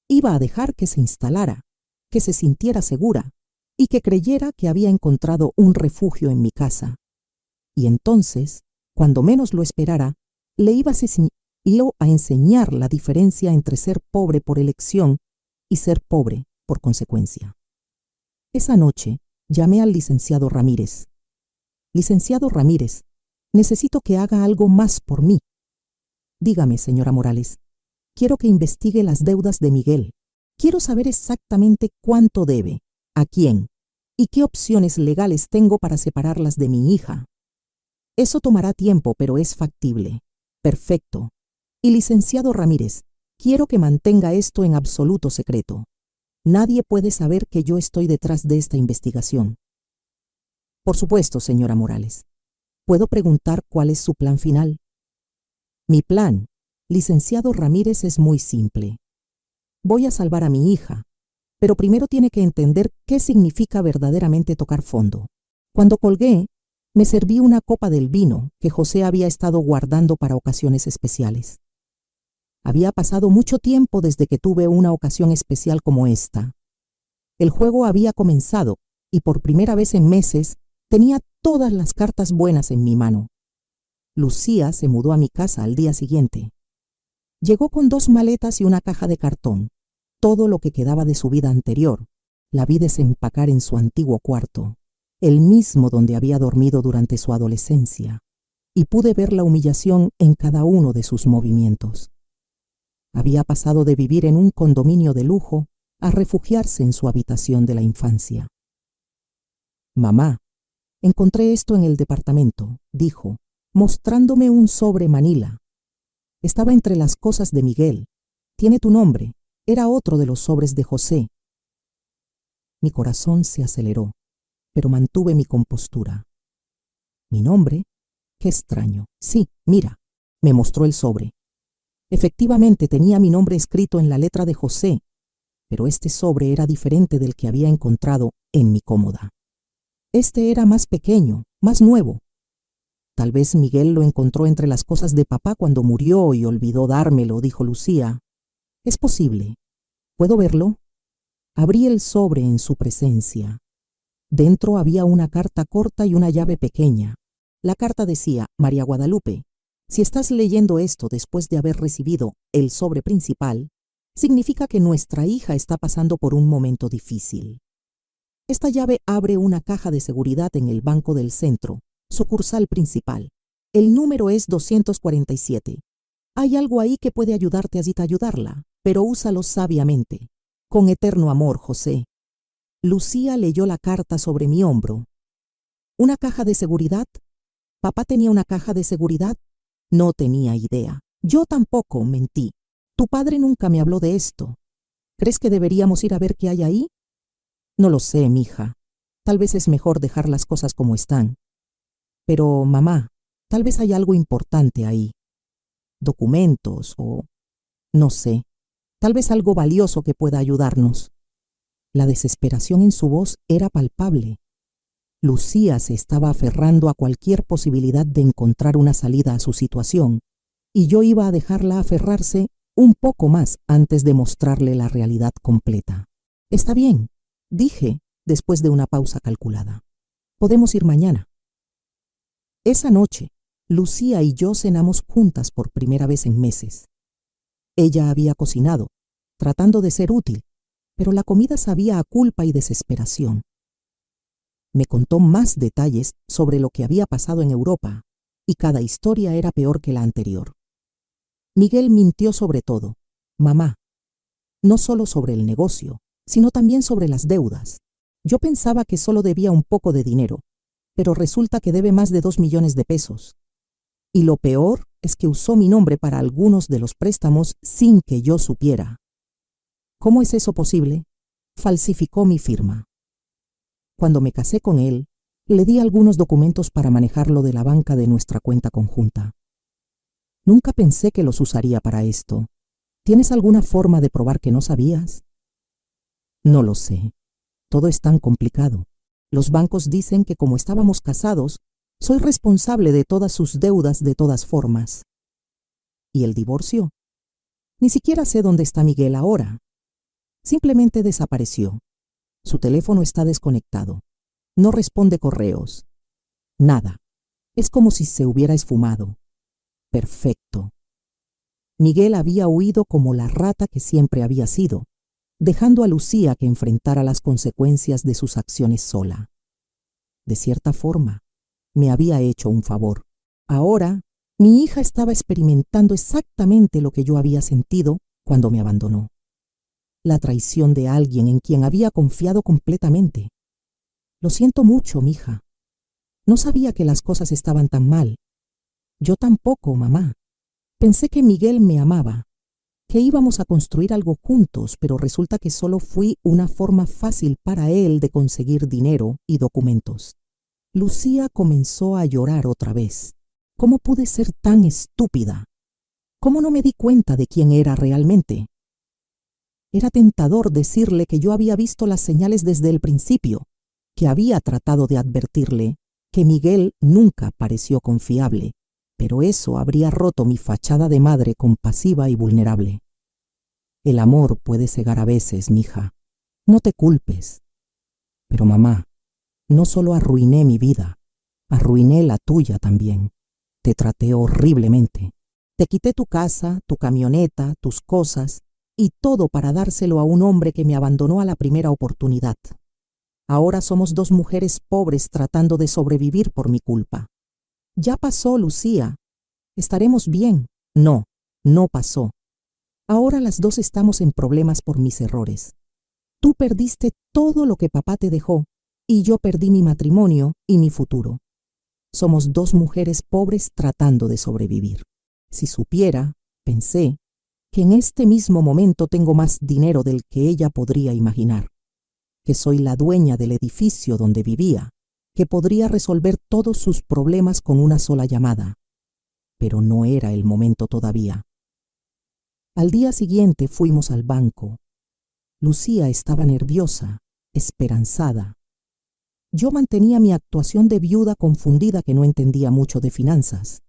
Iba a dejar que se instalara, que se sintiera segura y que creyera que había encontrado un refugio en mi casa. Y entonces, cuando menos lo esperara, le iba a enseñar la diferencia entre ser pobre por elección y ser pobre por consecuencia. Esa noche llamé al licenciado Ramírez. Licenciado Ramírez, necesito que haga algo más por mí. Dígame, señora Morales, quiero que investigue las deudas de Miguel. Quiero saber exactamente cuánto debe, a quién y qué opciones legales tengo para separarlas de mi hija. Eso tomará tiempo, pero es factible. Perfecto. Y licenciado Ramírez, quiero que mantenga esto en absoluto secreto. Nadie puede saber que yo estoy detrás de esta investigación. Por supuesto, señora Morales. ¿Puedo preguntar cuál es su plan final? Mi plan, licenciado Ramírez, es muy simple. Voy a salvar a mi hija, pero primero tiene que entender qué significa verdaderamente tocar fondo. Cuando colgué, me serví una copa del vino que José había estado guardando para ocasiones especiales. Había pasado mucho tiempo desde que tuve una ocasión especial como esta. El juego había comenzado y por primera vez en meses tenía todas las cartas buenas en mi mano. Lucía se mudó a mi casa al día siguiente. Llegó con 2 maletas y una caja de cartón, todo lo que quedaba de su vida anterior. La vi desempacar en su antiguo cuarto, el mismo donde había dormido durante su adolescencia, y pude ver la humillación en cada uno de sus movimientos. Había pasado de vivir en un condominio de lujo a refugiarse en su habitación de la infancia. Mamá, encontré esto en el departamento, dijo, mostrándome un sobre manila. Estaba entre las cosas de Miguel. Tiene tu nombre. Era otro de los sobres de José. Mi corazón se aceleró, pero mantuve mi compostura. ¿Mi nombre? Qué extraño. Sí, mira, me mostró el sobre. Efectivamente tenía mi nombre escrito en la letra de José, pero este sobre era diferente del que había encontrado en mi cómoda. Este era más pequeño, más nuevo. Tal vez Miguel lo encontró entre las cosas de papá cuando murió y olvidó dármelo, dijo Lucía. Es posible. ¿Puedo verlo? Abrí el sobre en su presencia. Dentro había una carta corta y una llave pequeña. La carta decía: María Guadalupe, si estás leyendo esto después de haber recibido el sobre principal, significa que nuestra hija está pasando por un momento difícil. Esta llave abre una caja de seguridad en el Banco del Centro, sucursal principal. El número es 247. Hay algo ahí que puede ayudarte a ayudarla, pero úsalo sabiamente. Con eterno amor, José. Lucía leyó la carta sobre mi hombro. ¿Una caja de seguridad? ¿Papá tenía una caja de seguridad? No tenía idea. Yo tampoco, mentí. Tu padre nunca me habló de esto. ¿Crees que deberíamos ir a ver qué hay ahí? No lo sé, mija. Tal vez es mejor dejar las cosas como están. Pero, mamá, tal vez hay algo importante ahí. Documentos o... no sé. Tal vez algo valioso que pueda ayudarnos. La desesperación en su voz era palpable. Lucía se estaba aferrando a cualquier posibilidad de encontrar una salida a su situación, y yo iba a dejarla aferrarse un poco más antes de mostrarle la realidad completa. Está bien, dije después de una pausa calculada. Podemos ir mañana. Esa noche, Lucía y yo cenamos juntas por primera vez en meses. Ella había cocinado, tratando de ser útil, pero la comida sabía a culpa y desesperación. Me contó más detalles sobre lo que había pasado en Europa, y cada historia era peor que la anterior. Miguel mintió sobre todo, mamá, no solo sobre el negocio, sino también sobre las deudas. Yo pensaba que solo debía un poco de dinero, pero resulta que debe más de 2 millones de pesos. Y lo peor es que usó mi nombre para algunos de los préstamos sin que yo supiera. ¿Cómo es eso posible? Falsificó mi firma. Cuando me casé con él, le di algunos documentos para manejarlo de la banca de nuestra cuenta conjunta. Nunca pensé que los usaría para esto. ¿Tienes alguna forma de probar que no sabías? No lo sé. Todo es tan complicado. Los bancos dicen que como estábamos casados, soy responsable de todas sus deudas de todas formas. ¿Y el divorcio? Ni siquiera sé dónde está Miguel ahora. Simplemente desapareció. Su teléfono está desconectado. No responde correos. Nada. Es como si se hubiera esfumado. Perfecto. Miguel había huido como la rata que siempre había sido, dejando a Lucía que enfrentara las consecuencias de sus acciones sola. De cierta forma, me había hecho un favor. Ahora, mi hija estaba experimentando exactamente lo que yo había sentido cuando me abandonó. La traición de alguien en quien había confiado completamente. Lo siento mucho, mija. No sabía que las cosas estaban tan mal. Yo tampoco, mamá. Pensé que Miguel me amaba, que íbamos a construir algo juntos, pero resulta que solo fui una forma fácil para él de conseguir dinero y documentos. Lucía comenzó a llorar otra vez. ¿Cómo pude ser tan estúpida? ¿Cómo no me di cuenta de quién era realmente? Era tentador decirle que yo había visto las señales desde el principio, que había tratado de advertirle que Miguel nunca pareció confiable, pero eso habría roto mi fachada de madre compasiva y vulnerable. El amor puede cegar a veces, mija. No te culpes. Pero mamá, no solo arruiné mi vida, arruiné la tuya también. Te traté horriblemente. Te quité tu casa, tu camioneta, tus cosas y todo para dárselo a un hombre que me abandonó a la primera oportunidad. Ahora somos 2 mujeres pobres tratando de sobrevivir por mi culpa. Ya pasó, Lucía. ¿Estaremos bien? No, no pasó. Ahora las 2 estamos en problemas por mis errores. Tú perdiste todo lo que papá te dejó y yo perdí mi matrimonio y mi futuro. Somos 2 mujeres pobres tratando de sobrevivir. Si supiera, pensé, que en este mismo momento tengo más dinero del que ella podría imaginar, que soy la dueña del edificio donde vivía, que podría resolver todos sus problemas con una sola llamada. Pero no era el momento todavía. Al día siguiente fuimos al banco. Lucía estaba nerviosa, esperanzada. Yo mantenía mi actuación de viuda confundida que no entendía mucho de finanzas.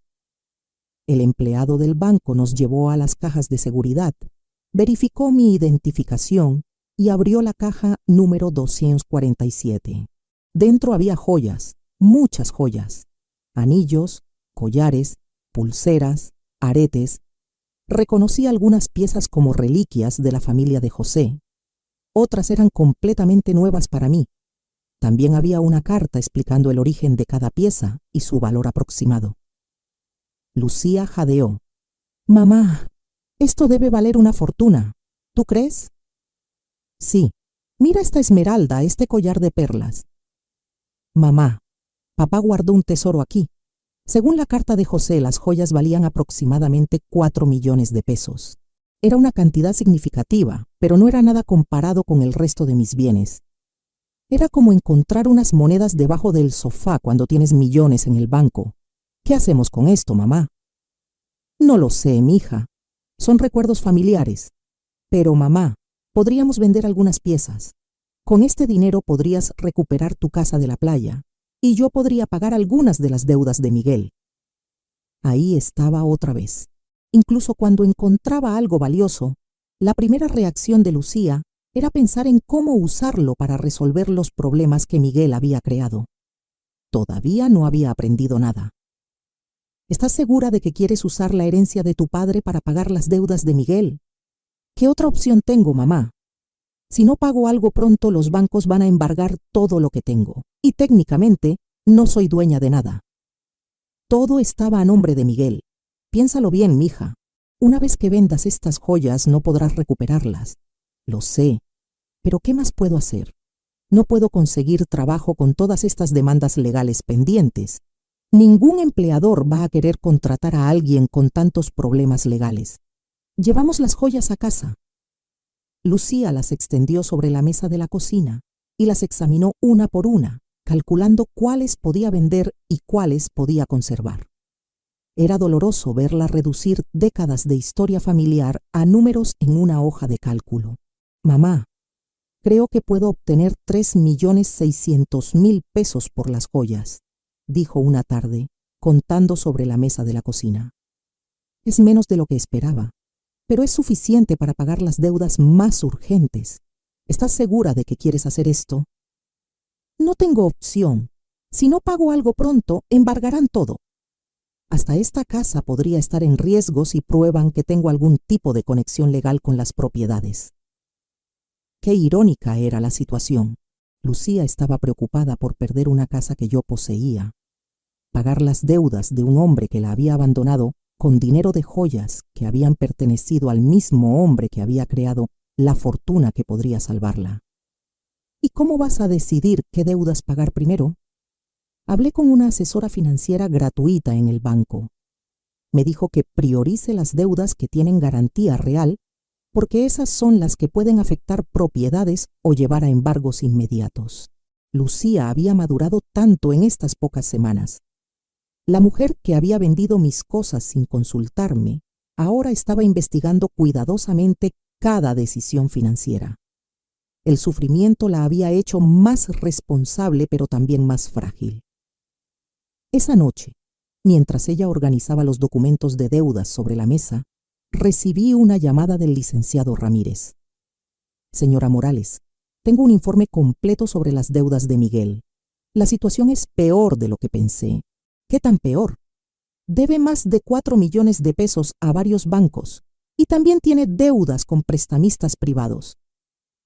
El empleado del banco nos llevó a las cajas de seguridad, verificó mi identificación y abrió la caja número 247. Dentro había joyas, muchas joyas, anillos, collares, pulseras, aretes. Reconocí algunas piezas como reliquias de la familia de José. Otras eran completamente nuevas para mí. También había una carta explicando el origen de cada pieza y su valor aproximado. Lucía jadeó. Mamá, esto debe valer una fortuna. ¿Tú crees? Sí. Mira esta esmeralda, este collar de perlas. Mamá, papá guardó un tesoro aquí. Según la carta de José, las joyas valían aproximadamente 4 millones de pesos. Era una cantidad significativa, pero no era nada comparado con el resto de mis bienes. Era como encontrar unas monedas debajo del sofá cuando tienes millones en el banco. ¿Qué hacemos con esto, mamá? No lo sé, mija. Son recuerdos familiares. Pero, mamá, podríamos vender algunas piezas. Con este dinero podrías recuperar tu casa de la playa y yo podría pagar algunas de las deudas de Miguel. Ahí estaba otra vez. Incluso cuando encontraba algo valioso, la primera reacción de Lucía era pensar en cómo usarlo para resolver los problemas que Miguel había creado. Todavía no había aprendido nada. ¿Estás segura de que quieres usar la herencia de tu padre para pagar las deudas de Miguel? ¿Qué otra opción tengo, mamá? Si no pago algo pronto, los bancos van a embargar todo lo que tengo. Y técnicamente, no soy dueña de nada. Todo estaba a nombre de Miguel. Piénsalo bien, mija. Una vez que vendas estas joyas, no podrás recuperarlas. Lo sé. Pero ¿qué más puedo hacer? No puedo conseguir trabajo con todas estas demandas legales pendientes. Ningún empleador va a querer contratar a alguien con tantos problemas legales. Llevamos las joyas a casa. Lucía las extendió sobre la mesa de la cocina y las examinó una por una, calculando cuáles podía vender y cuáles podía conservar. Era doloroso verla reducir décadas de historia familiar a números en una hoja de cálculo. Mamá, creo que puedo obtener 3.600.000 pesos por las joyas, dijo una tarde, contando sobre la mesa de la cocina. Es menos de lo que esperaba, pero es suficiente para pagar las deudas más urgentes. ¿Estás segura de que quieres hacer esto? No tengo opción. Si no pago algo pronto, embargarán todo. Hasta esta casa podría estar en riesgo si prueban que tengo algún tipo de conexión legal con las propiedades. Qué irónica era la situación. Lucía estaba preocupada por perder una casa que yo poseía. Pagar las deudas de un hombre que la había abandonado con dinero de joyas que habían pertenecido al mismo hombre que había creado la fortuna que podría salvarla. ¿Y cómo vas a decidir qué deudas pagar primero? Hablé con una asesora financiera gratuita en el banco. Me dijo que priorice las deudas que tienen garantía real, porque esas son las que pueden afectar propiedades o llevar a embargos inmediatos. Lucía había madurado tanto en estas pocas semanas. La mujer que había vendido mis cosas sin consultarme, ahora estaba investigando cuidadosamente cada decisión financiera. El sufrimiento la había hecho más responsable, pero también más frágil. Esa noche, mientras ella organizaba los documentos de deudas sobre la mesa, recibí una llamada del licenciado Ramírez. Señora Morales, tengo un informe completo sobre las deudas de Miguel. La situación es peor de lo que pensé. ¿Qué tan peor? Debe más de 4 millones de pesos a varios bancos y también tiene deudas con prestamistas privados.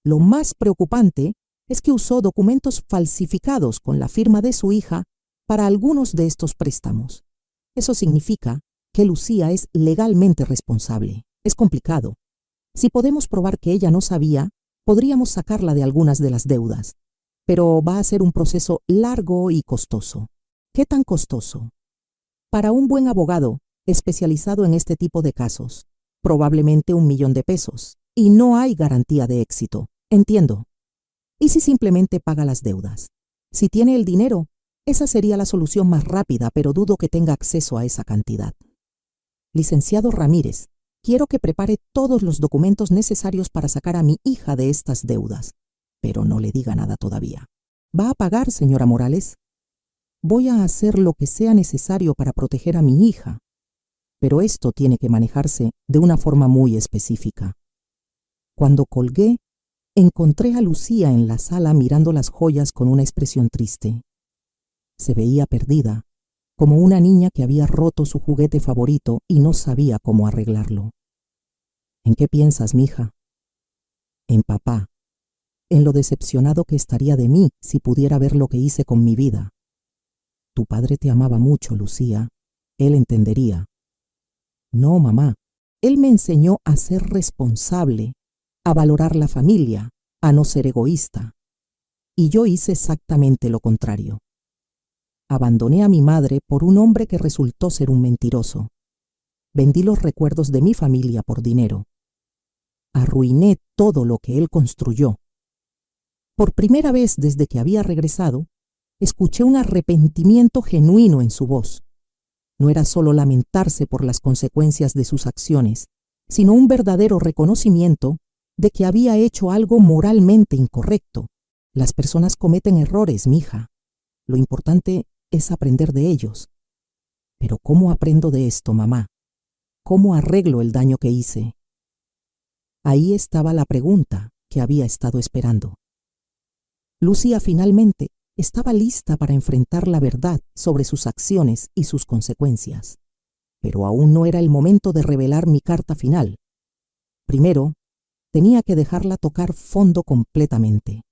Lo más preocupante es que usó documentos falsificados con la firma de su hija para algunos de estos préstamos. Eso significa que Lucía es legalmente responsable. Es complicado. Si podemos probar que ella no sabía, podríamos sacarla de algunas de las deudas, pero va a ser un proceso largo y costoso. ¿Qué tan costoso? Para un buen abogado especializado en este tipo de casos, probablemente 1 millón de pesos, y no hay garantía de éxito. Entiendo. ¿Y si simplemente paga las deudas? Si tiene el dinero, esa sería la solución más rápida, pero dudo que tenga acceso a esa cantidad. Licenciado Ramírez, quiero que prepare todos los documentos necesarios para sacar a mi hija de estas deudas, pero no le diga nada todavía. ¿Va a pagar, señora Morales? Voy a hacer lo que sea necesario para proteger a mi hija, pero esto tiene que manejarse de una forma muy específica. Cuando colgué, encontré a Lucía en la sala mirando las joyas con una expresión triste. Se veía perdida, como una niña que había roto su juguete favorito y no sabía cómo arreglarlo. ¿En qué piensas, mija? En papá, en lo decepcionado que estaría de mí si pudiera ver lo que hice con mi vida. Tu padre te amaba mucho, Lucía. Él entendería. No, mamá. Él me enseñó a ser responsable, a valorar la familia, a no ser egoísta. Y yo hice exactamente lo contrario. Abandoné a mi madre por un hombre que resultó ser un mentiroso. Vendí los recuerdos de mi familia por dinero. Arruiné todo lo que él construyó. Por primera vez desde que había regresado, escuché un arrepentimiento genuino en su voz. No era solo lamentarse por las consecuencias de sus acciones, sino un verdadero reconocimiento de que había hecho algo moralmente incorrecto. Las personas cometen errores, mija. Lo importante es aprender de ellos. Pero ¿cómo aprendo de esto, mamá? ¿Cómo arreglo el daño que hice? Ahí estaba la pregunta que había estado esperando. Lucía finalmente estaba lista para enfrentar la verdad sobre sus acciones y sus consecuencias. Pero aún no era el momento de revelar mi carta final. Primero, tenía que dejarla tocar fondo completamente.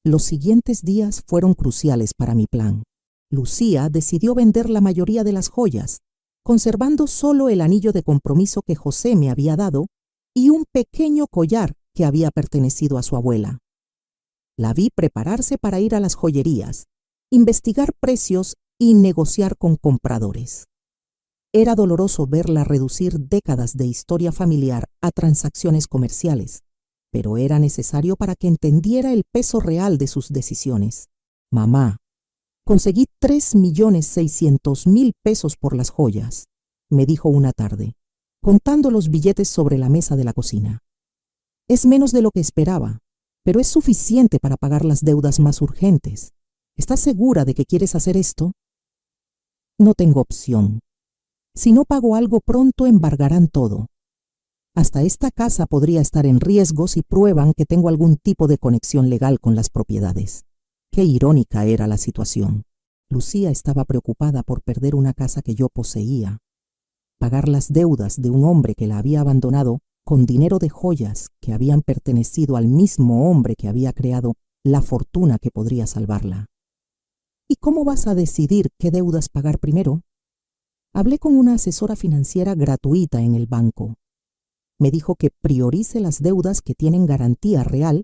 Los siguientes días fueron cruciales para mi plan. Lucía decidió vender la mayoría de las joyas, conservando solo el anillo de compromiso que José me había dado y un pequeño collar que había pertenecido a su abuela. La vi prepararse para ir a las joyerías, investigar precios y negociar con compradores. Era doloroso verla reducir décadas de historia familiar a transacciones comerciales, pero era necesario para que entendiera el peso real de sus decisiones. Mamá, conseguí 3.600.000 pesos por las joyas, me dijo una tarde, contando los billetes sobre la mesa de la cocina. Es menos de lo que esperaba, pero es suficiente para pagar las deudas más urgentes. ¿Estás segura de que quieres hacer esto? No tengo opción. Si no pago algo pronto, embargarán todo. Hasta esta casa podría estar en riesgo si prueban que tengo algún tipo de conexión legal con las propiedades. Qué irónica era la situación. Lucía estaba preocupada por perder una casa que yo poseía, pagar las deudas de un hombre que la había abandonado con dinero de joyas que habían pertenecido al mismo hombre que había creado la fortuna que podría salvarla. ¿Y cómo vas a decidir qué deudas pagar primero? Hablé con una asesora financiera gratuita en el banco. Me dijo que priorice las deudas que tienen garantía real,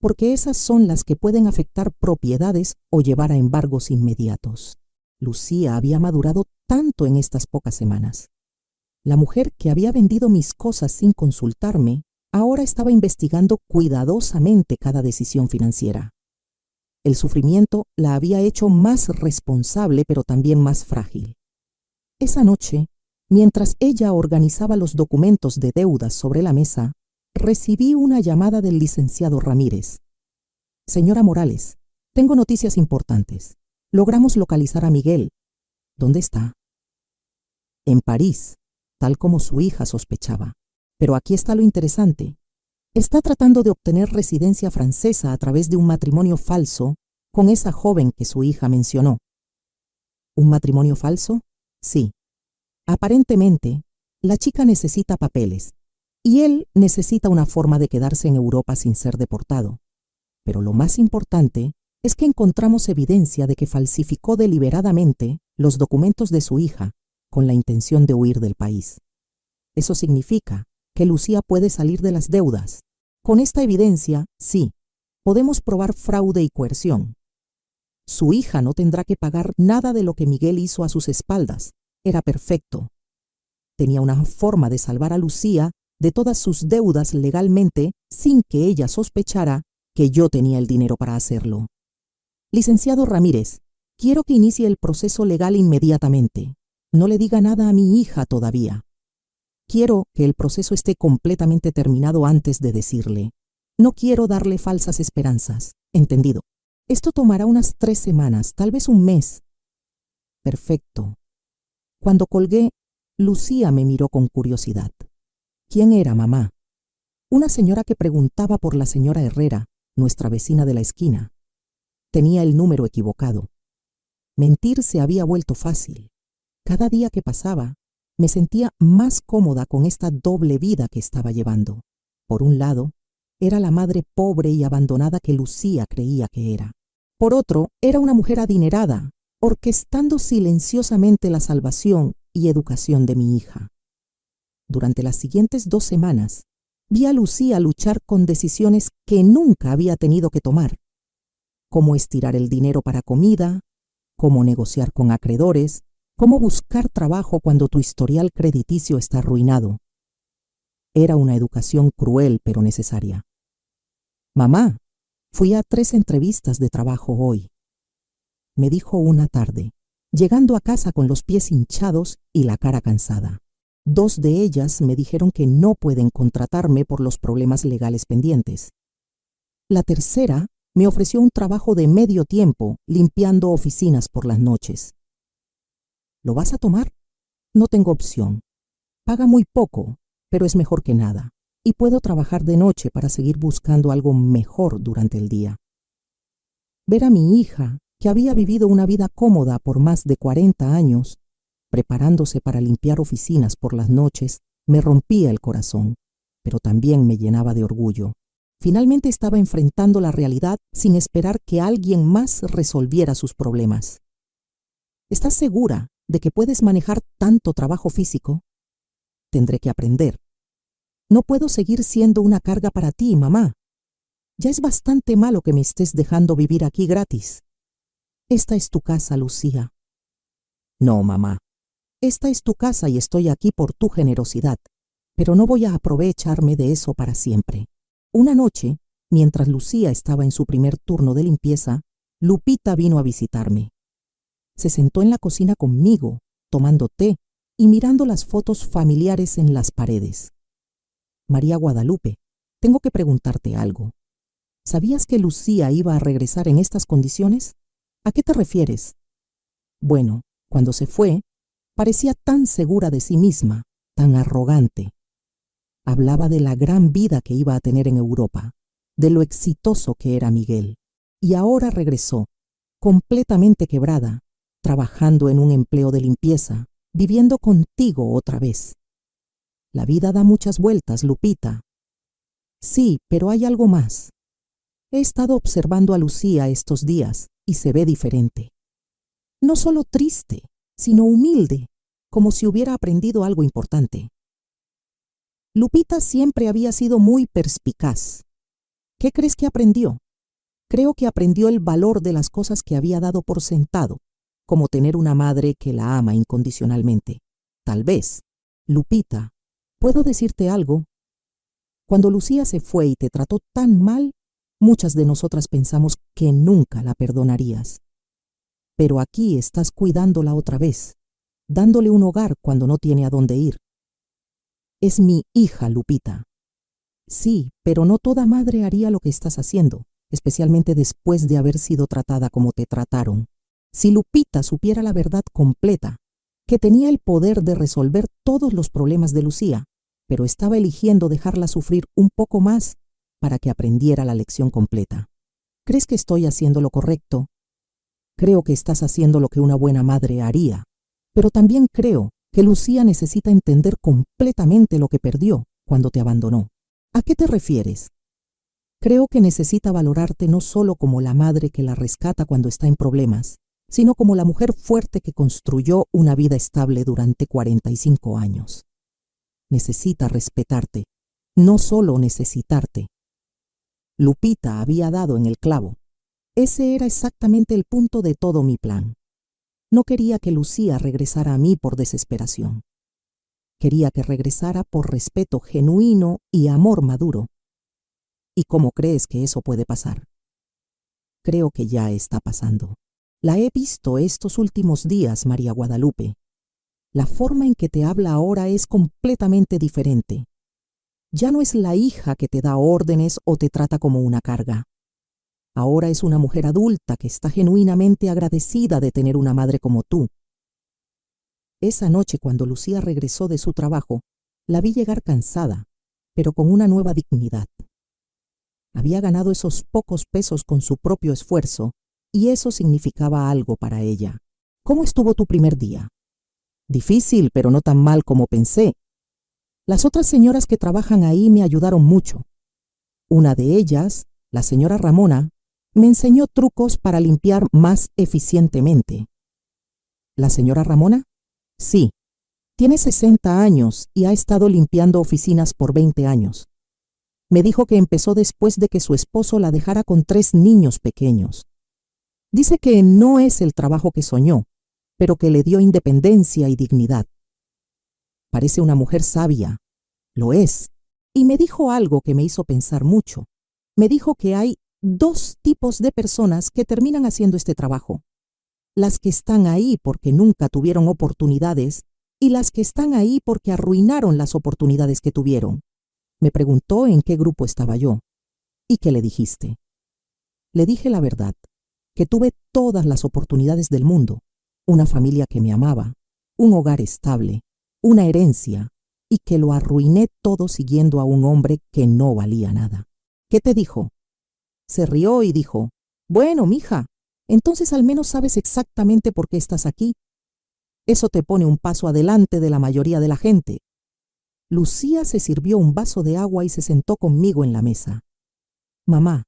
porque esas son las que pueden afectar propiedades o llevar a embargos inmediatos. Lucía había madurado tanto en estas pocas semanas. La mujer que había vendido mis cosas sin consultarme ahora estaba investigando cuidadosamente cada decisión financiera. El sufrimiento la había hecho más responsable, pero también más frágil. Esa noche, mientras ella organizaba los documentos de deudas sobre la mesa, recibí una llamada del licenciado Ramírez. Señora Morales, tengo noticias importantes. Logramos localizar a Miguel. ¿Dónde está? En París, tal como su hija sospechaba. Pero aquí está lo interesante. Está tratando de obtener residencia francesa a través de un matrimonio falso con esa joven que su hija mencionó. ¿Un matrimonio falso? Sí. Aparentemente, la chica necesita papeles y él necesita una forma de quedarse en Europa sin ser deportado. Pero lo más importante es que encontramos evidencia de que falsificó deliberadamente los documentos de su hija con la intención de huir del país. Eso significa que Lucía puede salir de las deudas. Con esta evidencia, sí, podemos probar fraude y coerción. Su hija no tendrá que pagar nada de lo que Miguel hizo a sus espaldas. Era perfecto. Tenía una forma de salvar a Lucía de todas sus deudas legalmente sin que ella sospechara que yo tenía el dinero para hacerlo. Licenciado Ramírez, quiero que inicie el proceso legal inmediatamente. No le diga nada a mi hija todavía. Quiero que el proceso esté completamente terminado antes de decirle. No quiero darle falsas esperanzas. ¿Entendido? Esto tomará unas 3 semanas, tal vez un mes. Perfecto. Cuando colgué, Lucía me miró con curiosidad. ¿Quién era, mamá? Una señora que preguntaba por la señora Herrera, nuestra vecina de la esquina. Tenía el número equivocado. Mentir se había vuelto fácil. Cada día que pasaba, me sentía más cómoda con esta doble vida que estaba llevando. Por un lado, era la madre pobre y abandonada que Lucía creía que era. Por otro, era una mujer adinerada, orquestando silenciosamente la salvación y educación de mi hija. Durante las siguientes 2 semanas, vi a Lucía luchar con decisiones que nunca había tenido que tomar. Cómo estirar el dinero para comida, cómo negociar con acreedores, cómo buscar trabajo cuando tu historial crediticio está arruinado. Era una educación cruel pero necesaria. Mamá, fui a 3 entrevistas de trabajo hoy, me dijo una tarde, llegando a casa con los pies hinchados y la cara cansada. 2 de ellas me dijeron que no pueden contratarme por los problemas legales pendientes. La tercera me ofreció un trabajo de medio tiempo limpiando oficinas por las noches. ¿Lo vas a tomar? No tengo opción. Paga muy poco, pero es mejor que nada. Y puedo trabajar de noche para seguir buscando algo mejor durante el día. Ver a mi hija, que había vivido una vida cómoda por más de 40 años, preparándose para limpiar oficinas por las noches, me rompía el corazón, pero también me llenaba de orgullo. Finalmente estaba enfrentando la realidad sin esperar que alguien más resolviera sus problemas. ¿Estás segura de que puedes manejar tanto trabajo físico? Tendré que aprender. No puedo seguir siendo una carga para ti, mamá. Ya es bastante malo que me estés dejando vivir aquí gratis. Esta es tu casa, Lucía. No, mamá. Esta es tu casa y estoy aquí por tu generosidad, pero no voy a aprovecharme de eso para siempre. Una noche, mientras Lucía estaba en su primer turno de limpieza, Lupita vino a visitarme. Se sentó en la cocina conmigo, tomando té y mirando las fotos familiares en las paredes. María Guadalupe, tengo que preguntarte algo. ¿Sabías que Lucía iba a regresar en estas condiciones? ¿A qué te refieres? Bueno, cuando se fue, parecía tan segura de sí misma, tan arrogante. Hablaba de la gran vida que iba a tener en Europa, de lo exitoso que era Miguel. Y ahora regresó, completamente quebrada, trabajando en un empleo de limpieza, viviendo contigo otra vez. La vida da muchas vueltas, Lupita. Sí, pero hay algo más. He estado observando a Lucía estos días y se ve diferente. No solo triste, sino humilde, como si hubiera aprendido algo importante. Lupita siempre había sido muy perspicaz. ¿Qué crees que aprendió? Creo que aprendió el valor de las cosas que había dado por sentado, como tener una madre que la ama incondicionalmente. Tal vez, Lupita, ¿puedo decirte algo? Cuando Lucía se fue y te trató tan mal, muchas de nosotras pensamos que nunca la perdonarías. Pero aquí estás cuidándola otra vez, dándole un hogar cuando no tiene a dónde ir. Es mi hija, Lupita. Sí, pero no toda madre haría lo que estás haciendo, especialmente después de haber sido tratada como te trataron. Si Lupita supiera la verdad completa, que tenía el poder de resolver todos los problemas de Lucía, pero estaba eligiendo dejarla sufrir un poco más para que aprendiera la lección completa. ¿Crees que estoy haciendo lo correcto? Creo que estás haciendo lo que una buena madre haría, pero también creo que Lucía necesita entender completamente lo que perdió cuando te abandonó. ¿A qué te refieres? Creo que necesita valorarte no solo como la madre que la rescata cuando está en problemas, sino como la mujer fuerte que construyó una vida estable durante 45 años. Necesita respetarte, no solo necesitarte. Lupita había dado en el clavo. Ese era exactamente el punto de todo mi plan. No quería que Lucía regresara a mí por desesperación. Quería que regresara por respeto genuino y amor maduro. ¿Y cómo crees que eso puede pasar? Creo que ya está pasando. La he visto estos últimos días, María Guadalupe. La forma en que te habla ahora es completamente diferente. Ya no es la hija que te da órdenes o te trata como una carga. Ahora es una mujer adulta que está genuinamente agradecida de tener una madre como tú. Esa noche, cuando Lucía regresó de su trabajo, la vi llegar cansada, pero con una nueva dignidad. Había ganado esos pocos pesos con su propio esfuerzo, y eso significaba algo para ella. ¿Cómo estuvo tu primer día? Difícil, pero no tan mal como pensé. Las otras señoras que trabajan ahí me ayudaron mucho. Una de ellas, la señora Ramona, me enseñó trucos para limpiar más eficientemente. ¿La señora Ramona? Sí. Tiene 60 años y ha estado limpiando oficinas por 20 años. Me dijo que empezó después de que su esposo la dejara con 3 niños pequeños. Dice que no es el trabajo que soñó, pero que le dio independencia y dignidad. Parece una mujer sabia. Lo es. Y me dijo algo que me hizo pensar mucho. Me dijo que hay 2 tipos de personas que terminan haciendo este trabajo. Las que están ahí porque nunca tuvieron oportunidades y las que están ahí porque arruinaron las oportunidades que tuvieron. Me preguntó en qué grupo estaba yo. ¿Y qué le dijiste? Le dije la verdad, que tuve todas las oportunidades del mundo, una familia que me amaba, un hogar estable, una herencia, y que lo arruiné todo siguiendo a un hombre que no valía nada. ¿Qué te dijo? Se rió y dijo, bueno, mija, entonces al menos sabes exactamente por qué estás aquí. Eso te pone un paso adelante de la mayoría de la gente. Lucía se sirvió un vaso de agua y se sentó conmigo en la mesa. Mamá,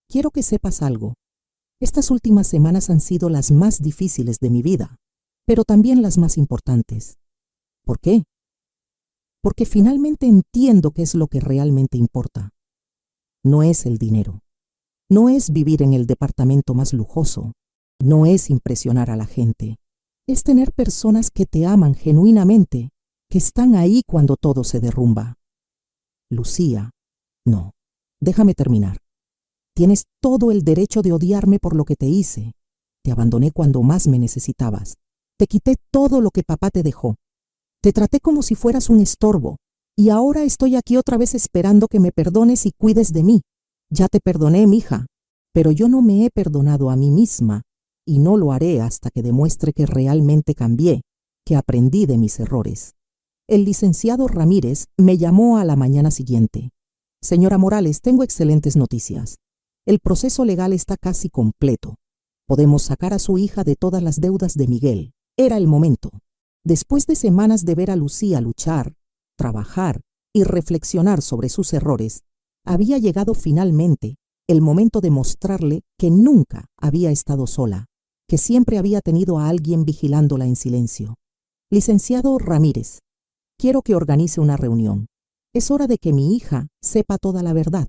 quiero que sepas algo. Estas últimas semanas han sido las más difíciles de mi vida, pero también las más importantes. ¿Por qué? Porque finalmente entiendo qué es lo que realmente importa. No es el dinero. No es vivir en el departamento más lujoso. No es impresionar a la gente. Es tener personas que te aman genuinamente, que están ahí cuando todo se derrumba. Lucía, no. Déjame terminar. Tienes todo el derecho de odiarme por lo que te hice. Te abandoné cuando más me necesitabas. Te quité todo lo que papá te dejó. Te traté como si fueras un estorbo. Y ahora estoy aquí otra vez esperando que me perdones y cuides de mí. Ya te perdoné, mija. Pero yo no me he perdonado a mí misma. Y no lo haré hasta que demuestre que realmente cambié, que aprendí de mis errores. El licenciado Ramírez me llamó a la mañana siguiente. Señora Morales, tengo excelentes noticias. El proceso legal está casi completo. Podemos sacar a su hija de todas las deudas de Miguel. Era el momento. Después de semanas de ver a Lucía luchar, trabajar y reflexionar sobre sus errores, había llegado finalmente el momento de mostrarle que nunca había estado sola, que siempre había tenido a alguien vigilándola en silencio. Licenciado Ramírez, quiero que organice una reunión. Es hora de que mi hija sepa toda la verdad.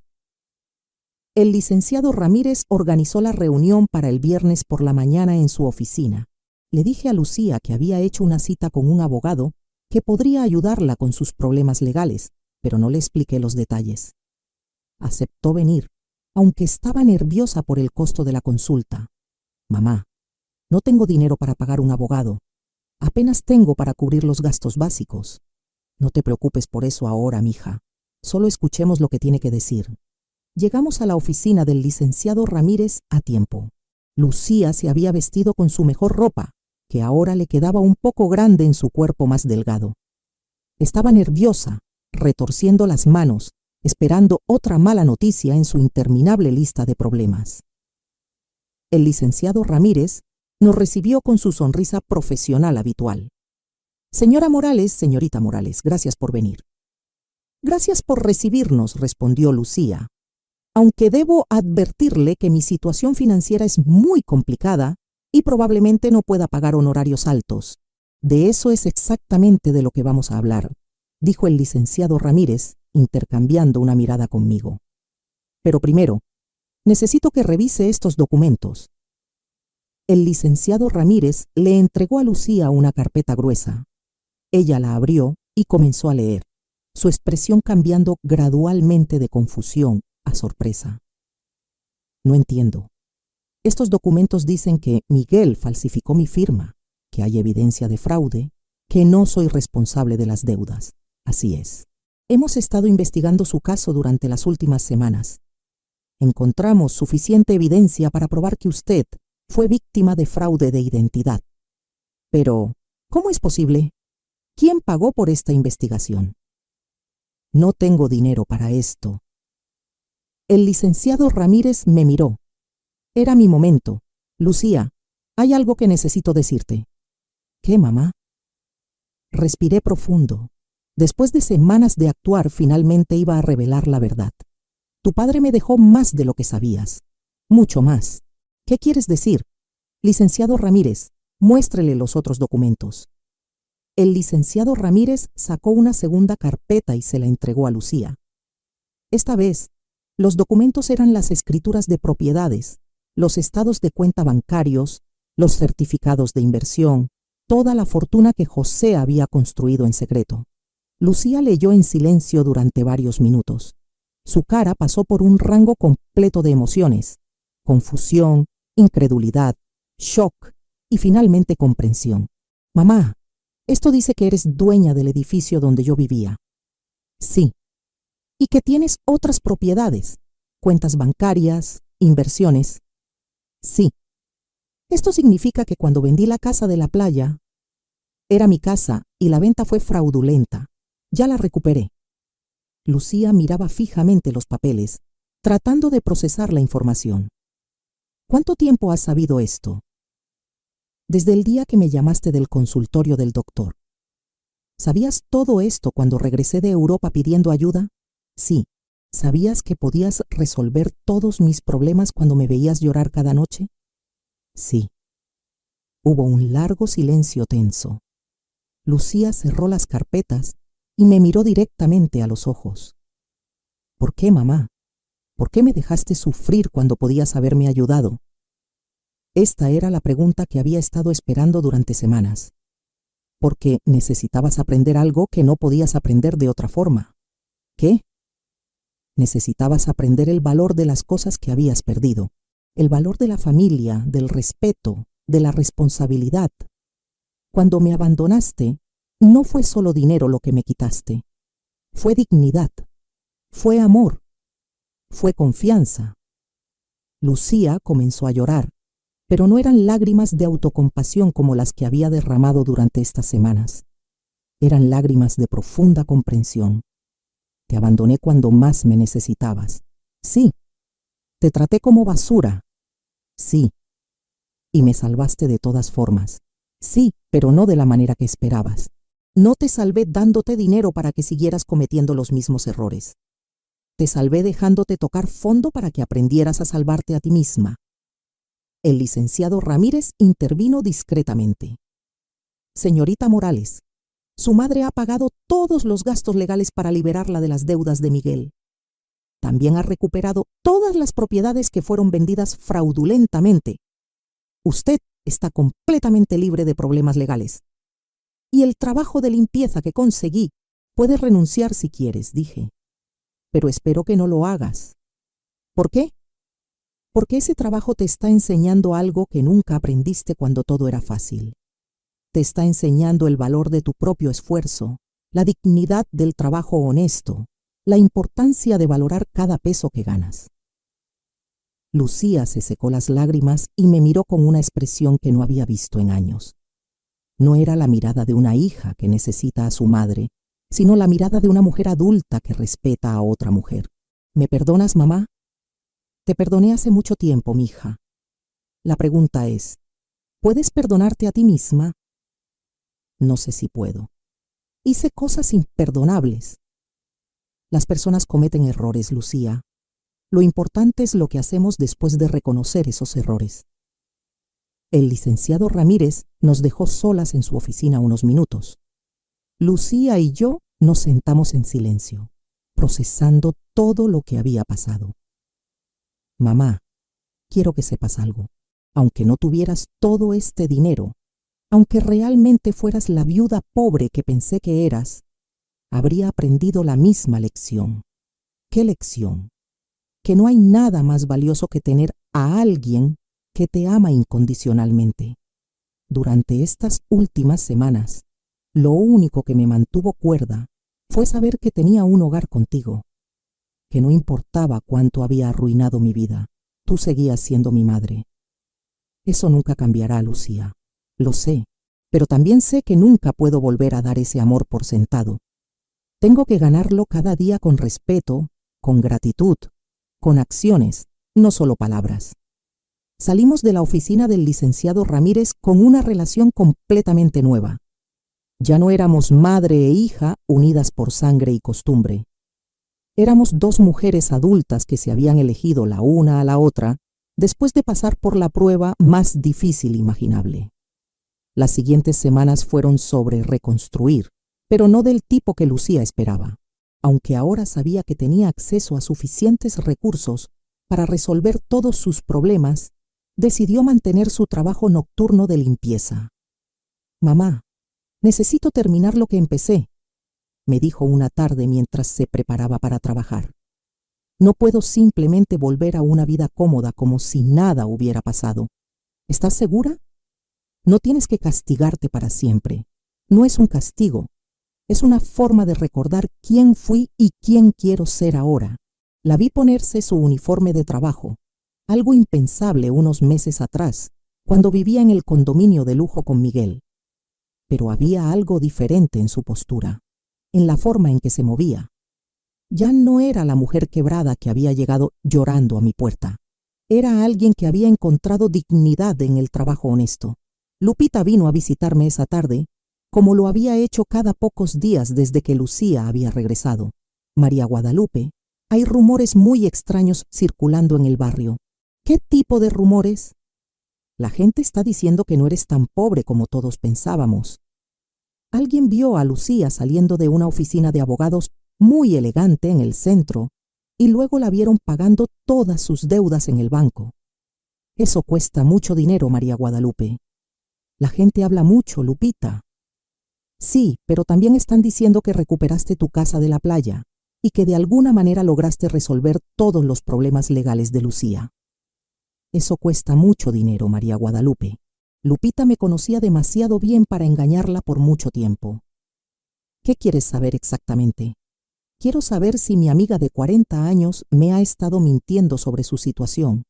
El licenciado Ramírez organizó la reunión para el viernes por la mañana en su oficina. Le dije a Lucía que había hecho una cita con un abogado que podría ayudarla con sus problemas legales, pero no le expliqué los detalles. Aceptó venir, aunque estaba nerviosa por el costo de la consulta. Mamá, no tengo dinero para pagar un abogado. Apenas tengo para cubrir los gastos básicos. No te preocupes por eso ahora, mija. Solo escuchemos lo que tiene que decir. Llegamos a la oficina del licenciado Ramírez a tiempo. Lucía se había vestido con su mejor ropa, que ahora le quedaba un poco grande en su cuerpo más delgado. Estaba nerviosa, retorciendo las manos, esperando otra mala noticia en su interminable lista de problemas. El licenciado Ramírez nos recibió con su sonrisa profesional habitual. Señora Morales, señorita Morales, gracias por venir. Gracias por recibirnos, respondió Lucía. Aunque debo advertirle que mi situación financiera es muy complicada y probablemente no pueda pagar honorarios altos. De eso es exactamente de lo que vamos a hablar, dijo el licenciado Ramírez, intercambiando una mirada conmigo. Pero primero, necesito que revise estos documentos. El licenciado Ramírez le entregó a Lucía una carpeta gruesa. Ella la abrió y comenzó a leer, su expresión cambiando gradualmente de confusión a sorpresa. No entiendo. Estos documentos dicen que Miguel falsificó mi firma, que hay evidencia de fraude, que no soy responsable de las deudas. Así es. Hemos estado investigando su caso durante las últimas semanas. Encontramos suficiente evidencia para probar que usted fue víctima de fraude de identidad. Pero, ¿cómo es posible? ¿Quién pagó por esta investigación? No tengo dinero para esto. El licenciado Ramírez me miró. Era mi momento. Lucía, hay algo que necesito decirte. ¿Qué, mamá? Respiré profundo. Después de semanas de actuar, finalmente iba a revelar la verdad. Tu padre me dejó más de lo que sabías. Mucho más. ¿Qué quieres decir? Licenciado Ramírez, muéstrele los otros documentos. El licenciado Ramírez sacó una segunda carpeta y se la entregó a Lucía. Esta vez, los documentos eran las escrituras de propiedades, los estados de cuenta bancarios, los certificados de inversión, toda la fortuna que José había construido en secreto. Lucía leyó en silencio durante varios minutos. Su cara pasó por un rango completo de emociones: confusión, incredulidad, shock y finalmente comprensión. Mamá, esto dice que eres dueña del edificio donde yo vivía. Sí. Y que tienes otras propiedades, cuentas bancarias, inversiones. Sí. Esto significa que cuando vendí la casa de la playa, era mi casa y la venta fue fraudulenta. Ya la recuperé. Lucía miraba fijamente los papeles, tratando de procesar la información. ¿Cuánto tiempo has sabido esto? desde el día que me llamaste del consultorio del doctor. ¿Sabías todo esto cuando regresé de Europa pidiendo ayuda? Sí. ¿Sabías que podías resolver todos mis problemas cuando me veías llorar cada noche? Sí. Hubo un largo silencio tenso. Lucía cerró las carpetas y me miró directamente a los ojos. ¿Por qué, mamá? ¿Por qué me dejaste sufrir cuando podías haberme ayudado? Esta era la pregunta que había estado esperando durante semanas. Porque necesitabas aprender algo que no podías aprender de otra forma. ¿Qué? Necesitabas aprender el valor de las cosas que habías perdido, el valor de la familia, del respeto, de la responsabilidad. Cuando me abandonaste, no fue solo dinero lo que me quitaste. Fue dignidad, fue amor, fue confianza. Lucía comenzó a llorar, pero no eran lágrimas de autocompasión como las que había derramado durante estas semanas. Eran lágrimas de profunda comprensión. Te abandoné cuando más me necesitabas. Sí. Te traté como basura. Sí. Y me salvaste de todas formas. Sí, pero no de la manera que esperabas. No te salvé dándote dinero para que siguieras cometiendo los mismos errores. Te salvé dejándote tocar fondo para que aprendieras a salvarte a ti misma. El licenciado Ramírez intervino discretamente. Señorita Morales, su madre ha pagado todos los gastos legales para liberarla de las deudas de Miguel. También ha recuperado todas las propiedades que fueron vendidas fraudulentamente. Usted está completamente libre de problemas legales. Y el trabajo de limpieza que conseguí, puedes renunciar si quieres, dije. Pero espero que no lo hagas. ¿Por qué? Porque ese trabajo te está enseñando algo que nunca aprendiste cuando todo era fácil. Te está enseñando el valor de tu propio esfuerzo, la dignidad del trabajo honesto, la importancia de valorar cada peso que ganas. Lucía se secó las lágrimas y me miró con una expresión que no había visto en años. No era la mirada de una hija que necesita a su madre, sino la mirada de una mujer adulta que respeta a otra mujer. ¿Me perdonas, mamá? Te perdoné hace mucho tiempo, mija. La pregunta es, ¿puedes perdonarte a ti misma? No sé si puedo. Hice cosas imperdonables. Las personas cometen errores, Lucía. Lo importante es lo que hacemos después de reconocer esos errores. El licenciado Ramírez nos dejó solas en su oficina unos minutos. Lucía y yo nos sentamos en silencio, procesando todo lo que había pasado. Mamá, quiero que sepas algo. Aunque no tuvieras todo este dinero, aunque realmente fueras la viuda pobre que pensé que eras, habría aprendido la misma lección. ¿Qué lección? Que no hay nada más valioso que tener a alguien que te ama incondicionalmente. Durante estas últimas semanas, lo único que me mantuvo cuerda fue saber que tenía un hogar contigo, que no importaba cuánto había arruinado mi vida, tú seguías siendo mi madre. Eso nunca cambiará, Lucía. Lo sé, pero también sé que nunca puedo volver a dar ese amor por sentado. Tengo que ganarlo cada día con respeto, con gratitud, con acciones, no solo palabras. Salimos de la oficina del licenciado Ramírez con una relación completamente nueva. Ya no éramos madre e hija unidas por sangre y costumbre. Éramos dos mujeres adultas que se habían elegido la una a la otra después de pasar por la prueba más difícil imaginable. Las siguientes semanas fueron sobre reconstruir, pero no del tipo que Lucía esperaba, aunque ahora sabía que tenía acceso a suficientes recursos para resolver todos sus problemas, decidió mantener su trabajo nocturno de limpieza. Mamá, necesito terminar lo que empecé, me dijo una tarde mientras se preparaba para trabajar. No puedo simplemente volver a una vida cómoda como si nada hubiera pasado. ¿Estás segura? No tienes que castigarte para siempre. No es un castigo. Es una forma de recordar quién fui y quién quiero ser ahora. La vi ponerse su uniforme de trabajo, algo impensable unos meses atrás, cuando vivía en el condominio de lujo con Miguel. Pero había algo diferente en su postura, en la forma en que se movía. Ya no era la mujer quebrada que había llegado llorando a mi puerta. Era alguien que había encontrado dignidad en el trabajo honesto, Lupita vino a visitarme esa tarde, como lo había hecho cada pocos días desde que Lucía había regresado. María Guadalupe, hay rumores muy extraños circulando en el barrio. ¿Qué tipo de rumores? La gente está diciendo que no eres tan pobre como todos pensábamos. Alguien vio a Lucía saliendo de una oficina de abogados muy elegante en el centro y luego la vieron pagando todas sus deudas en el banco. Eso cuesta mucho dinero, María Guadalupe. La gente habla mucho, Lupita. Sí, pero también están diciendo que recuperaste tu casa de la playa y que de alguna manera lograste resolver todos los problemas legales de Lucía. Eso cuesta mucho dinero, María Guadalupe. Lupita me conocía demasiado bien para engañarla por mucho tiempo. ¿Qué quieres saber exactamente? Quiero saber si mi amiga de 40 años me ha estado mintiendo sobre su situación.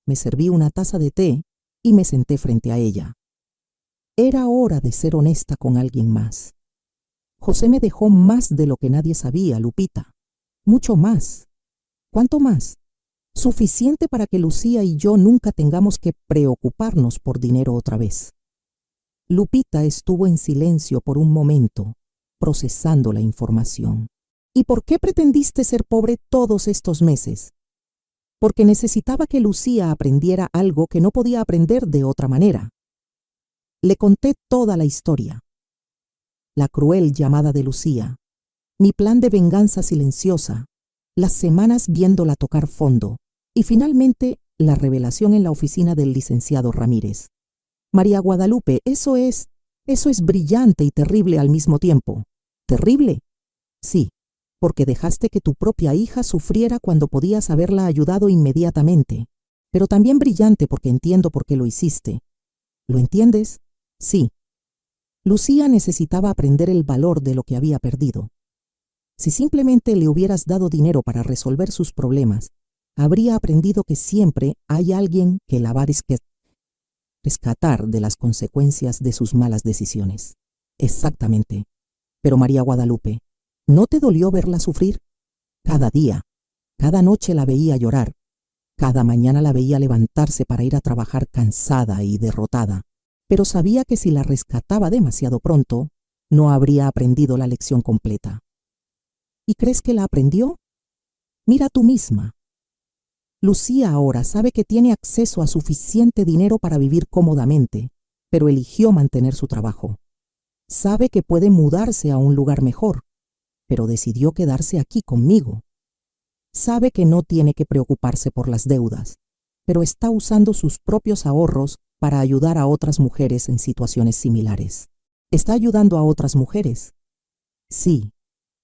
Me serví una taza de té y me senté frente a ella. Era hora de ser honesta con alguien más. José me dejó más de lo que nadie sabía, Lupita. Mucho más. ¿Cuánto más? Suficiente para que Lucía y yo nunca tengamos que preocuparnos por dinero otra vez. Lupita estuvo en silencio por un momento, procesando la información. ¿Y por qué pretendiste ser pobre todos estos meses? Porque necesitaba que Lucía aprendiera algo que no podía aprender de otra manera. Le conté toda la historia. La cruel llamada de Lucía, mi plan de venganza silenciosa, las semanas viéndola tocar fondo y finalmente la revelación en la oficina del licenciado Ramírez. María Guadalupe, eso es brillante y terrible al mismo tiempo. ¿Terrible? Sí, porque dejaste que tu propia hija sufriera cuando podías haberla ayudado inmediatamente. Pero también brillante porque entiendo por qué lo hiciste. ¿Lo entiendes? Sí. Lucía necesitaba aprender el valor de lo que había perdido. Si simplemente le hubieras dado dinero para resolver sus problemas, habría aprendido que siempre hay alguien que la va a rescatar de las consecuencias de sus malas decisiones. Exactamente. Pero María Guadalupe, ¿no te dolió verla sufrir? Cada día, cada noche la veía llorar, cada mañana la veía levantarse para ir a trabajar cansada y derrotada, pero sabía que si la rescataba demasiado pronto, no habría aprendido la lección completa. ¿Y crees que la aprendió? Mira tú misma. Lucía ahora sabe que tiene acceso a suficiente dinero para vivir cómodamente, pero eligió mantener su trabajo. Sabe que puede mudarse a un lugar mejor, pero decidió quedarse aquí conmigo. Sabe que no tiene que preocuparse por las deudas, pero está usando sus propios ahorros para ayudar a otras mujeres en situaciones similares. ¿Está ayudando a otras mujeres? Sí.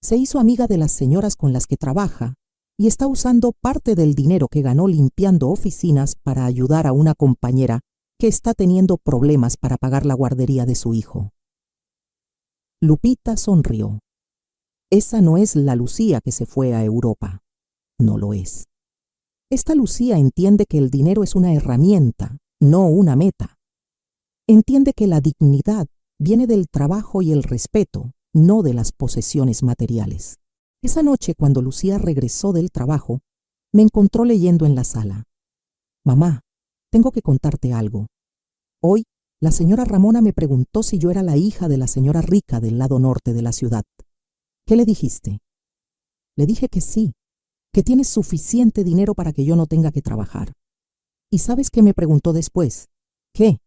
Se hizo amiga de las señoras con las que trabaja y está usando parte del dinero que ganó limpiando oficinas para ayudar a una compañera que está teniendo problemas para pagar la guardería de su hijo. Lupita sonrió. Esa no es la Lucía que se fue a Europa. No lo es. Esta Lucía entiende que el dinero es una herramienta, no una meta. Entiende que la dignidad viene del trabajo y el respeto, no de las posesiones materiales. Esa noche, cuando Lucía regresó del trabajo, me encontró leyendo en la sala. Mamá, tengo que contarte algo. Hoy, la señora Ramona me preguntó si yo era la hija de la señora rica del lado norte de la ciudad. ¿Qué le dijiste? Le dije que sí, que tienes suficiente dinero para que yo no tenga que trabajar. ¿Y sabes qué me preguntó después? ¿Qué?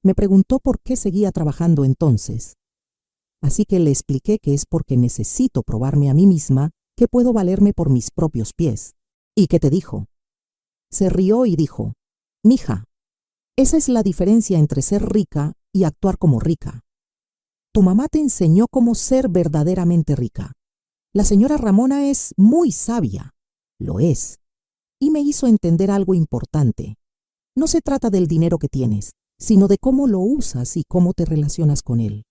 Me preguntó por qué seguía trabajando entonces. Así que le expliqué que es porque necesito probarme a mí misma que puedo valerme por mis propios pies. ¿Y qué te dijo? Se rió y dijo, mija, esa es la diferencia entre ser rica y actuar como rica. Tu mamá te enseñó cómo ser verdaderamente rica. La señora Ramona es muy sabia. Lo es. Y me hizo entender algo importante. No se trata del dinero que tienes, sino de cómo lo usas y cómo te relacionas con él.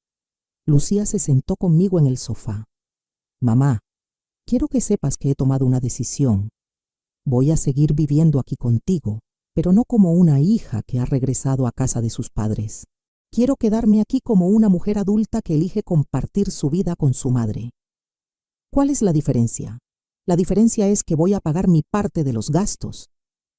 Lucía se sentó conmigo en el sofá. Mamá, quiero que sepas que he tomado una decisión. Voy a seguir viviendo aquí contigo, pero no como una hija que ha regresado a casa de sus padres. Quiero quedarme aquí como una mujer adulta que elige compartir su vida con su madre. ¿Cuál es la diferencia? La diferencia es que voy a pagar mi parte de los gastos.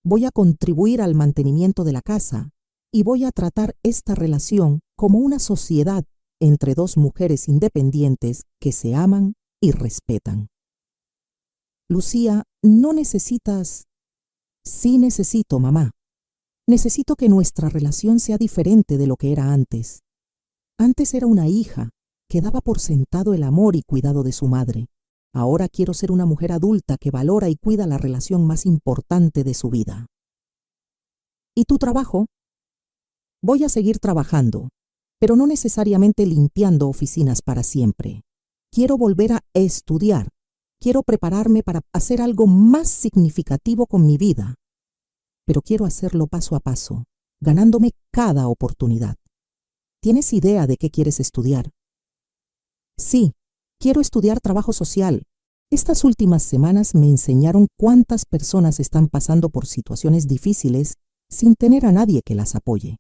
Voy a contribuir al mantenimiento de la casa y voy a tratar esta relación como una sociedad entre dos mujeres independientes que se aman y respetan. Lucía, no necesitas... Sí necesito, mamá. Necesito que nuestra relación sea diferente de lo que era antes. Antes era una hija que daba por sentado el amor y cuidado de su madre. Ahora quiero ser una mujer adulta que valora y cuida la relación más importante de su vida. ¿Y tu trabajo? Voy a seguir trabajando, pero no necesariamente limpiando oficinas para siempre. Quiero volver a estudiar. Quiero prepararme para hacer algo más significativo con mi vida. Pero quiero hacerlo paso a paso, ganándome cada oportunidad. ¿Tienes idea de qué quieres estudiar? Sí, quiero estudiar trabajo social. Estas últimas semanas me enseñaron cuántas personas están pasando por situaciones difíciles sin tener a nadie que las apoye.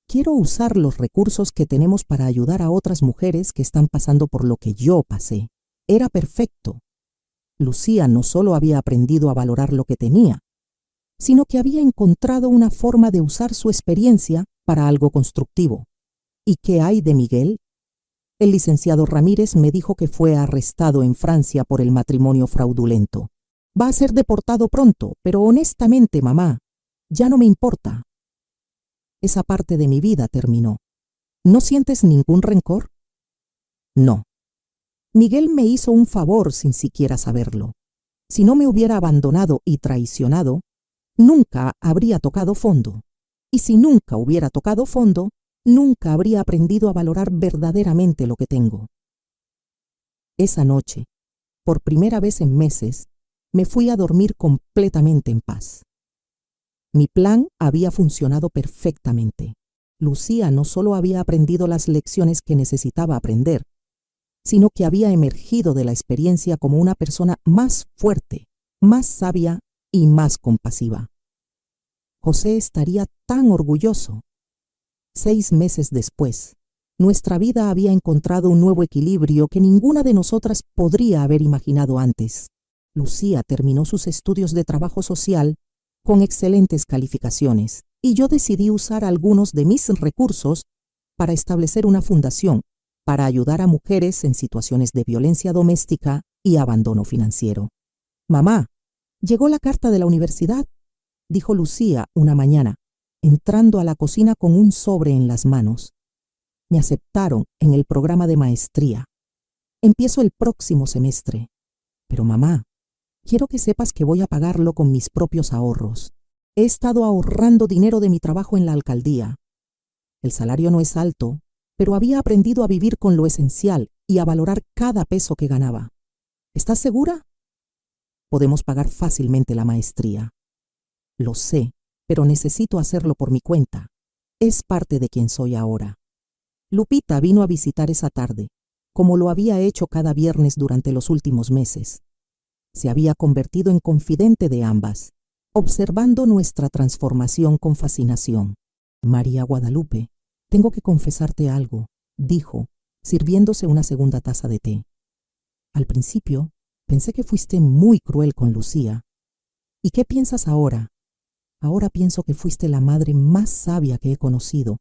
Quiero usar los recursos que tenemos para ayudar a otras mujeres que están pasando por lo que yo pasé. Era perfecto. Lucía no solo había aprendido a valorar lo que tenía, sino que había encontrado una forma de usar su experiencia para algo constructivo. ¿Y qué hay de Miguel? El licenciado Ramírez me dijo que fue arrestado en Francia por el matrimonio fraudulento. Va a ser deportado pronto, pero honestamente, mamá, ya no me importa. Esa parte de mi vida terminó. ¿No sientes ningún rencor? No. Miguel me hizo un favor sin siquiera saberlo. Si no me hubiera abandonado y traicionado, nunca habría tocado fondo. Y si nunca hubiera tocado fondo, nunca habría aprendido a valorar verdaderamente lo que tengo. Esa noche, por primera vez en meses, me fui a dormir completamente en paz. Mi plan había funcionado perfectamente. Lucía no solo había aprendido las lecciones que necesitaba aprender, sino que había emergido de la experiencia como una persona más fuerte, más sabia y más compasiva. José estaría tan orgulloso. 6 meses después, nuestra vida había encontrado un nuevo equilibrio que ninguna de nosotras podría haber imaginado antes. Lucía terminó sus estudios de trabajo social con excelentes calificaciones y yo decidí usar algunos de mis recursos para establecer una fundación para ayudar a mujeres en situaciones de violencia doméstica y abandono financiero. Mamá, llegó la carta de la universidad, dijo Lucía una mañana, entrando a la cocina con un sobre en las manos. Me aceptaron en el programa de maestría. Empiezo el próximo semestre. Pero mamá, quiero que sepas que voy a pagarlo con mis propios ahorros. He estado ahorrando dinero de mi trabajo en la alcaldía. El salario no es alto, pero había aprendido a vivir con lo esencial y a valorar cada peso que ganaba. ¿Estás segura? Podemos pagar fácilmente la maestría. Lo sé, pero necesito hacerlo por mi cuenta. Es parte de quien soy ahora. Lupita vino a visitar esa tarde, como lo había hecho cada viernes durante los últimos meses. Se había convertido en confidente de ambas, observando nuestra transformación con fascinación. María Guadalupe, tengo que confesarte algo, dijo, sirviéndose una segunda taza de té. Al principio, pensé que fuiste muy cruel con Lucía. ¿Y qué piensas ahora? Ahora pienso que fuiste la madre más sabia que he conocido.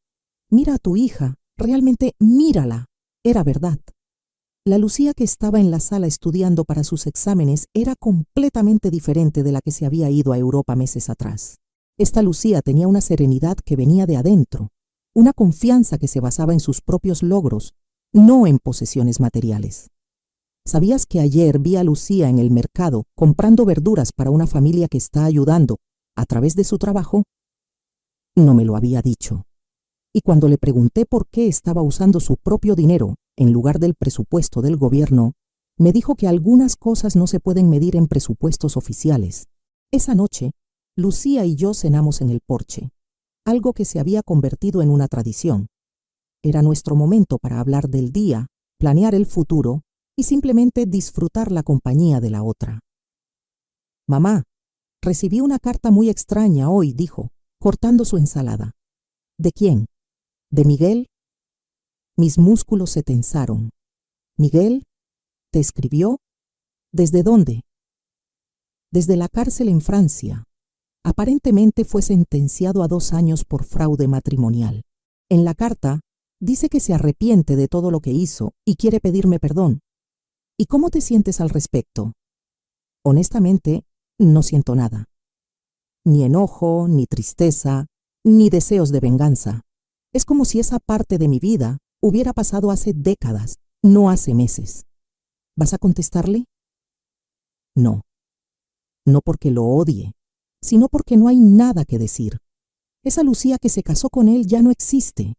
Mira a tu hija, realmente mírala. Era verdad. La Lucía que estaba en la sala estudiando para sus exámenes era completamente diferente de la que se había ido a Europa meses atrás. Esta Lucía tenía una serenidad que venía de adentro, una confianza que se basaba en sus propios logros, no en posesiones materiales. ¿Sabías que ayer vi a Lucía en el mercado comprando verduras para una familia que está ayudando a través de su trabajo? No me lo había dicho. Y cuando le pregunté por qué estaba usando su propio dinero en lugar del presupuesto del gobierno, me dijo que algunas cosas no se pueden medir en presupuestos oficiales. Esa noche, Lucía y yo cenamos en el porche, algo que se había convertido en una tradición. Era nuestro momento para hablar del día, planear el futuro y simplemente disfrutar la compañía de la otra. Mamá, recibí una carta muy extraña hoy, dijo, cortando su ensalada. ¿De quién? ¿De Miguel? Mis músculos se tensaron. ¿Miguel? ¿Te escribió? ¿Desde dónde? Desde la cárcel en Francia. Aparentemente fue sentenciado a 2 años por fraude matrimonial. En la carta dice que se arrepiente de todo lo que hizo y quiere pedirme perdón. ¿Y cómo te sientes al respecto? Honestamente, no siento nada. Ni enojo, ni tristeza, ni deseos de venganza. Es como si esa parte de mi vida hubiera pasado hace décadas, no hace meses. ¿Vas a contestarle? No. No porque lo odie, sino porque no hay nada que decir. Esa Lucía que se casó con él ya no existe.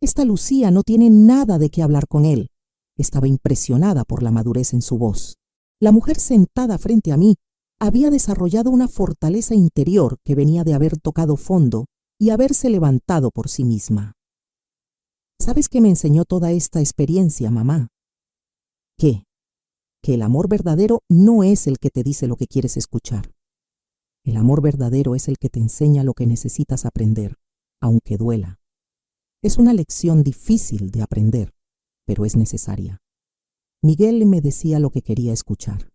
Esta Lucía no tiene nada de qué hablar con él. Estaba impresionada por la madurez en su voz. La mujer sentada frente a mí había desarrollado una fortaleza interior que venía de haber tocado fondo y haberse levantado por sí misma. ¿Sabes qué me enseñó toda esta experiencia, mamá? ¿Qué? Que el amor verdadero no es el que te dice lo que quieres escuchar. El amor verdadero es el que te enseña lo que necesitas aprender, aunque duela. Es una lección difícil de aprender, pero es necesaria. Miguel me decía lo que quería escuchar.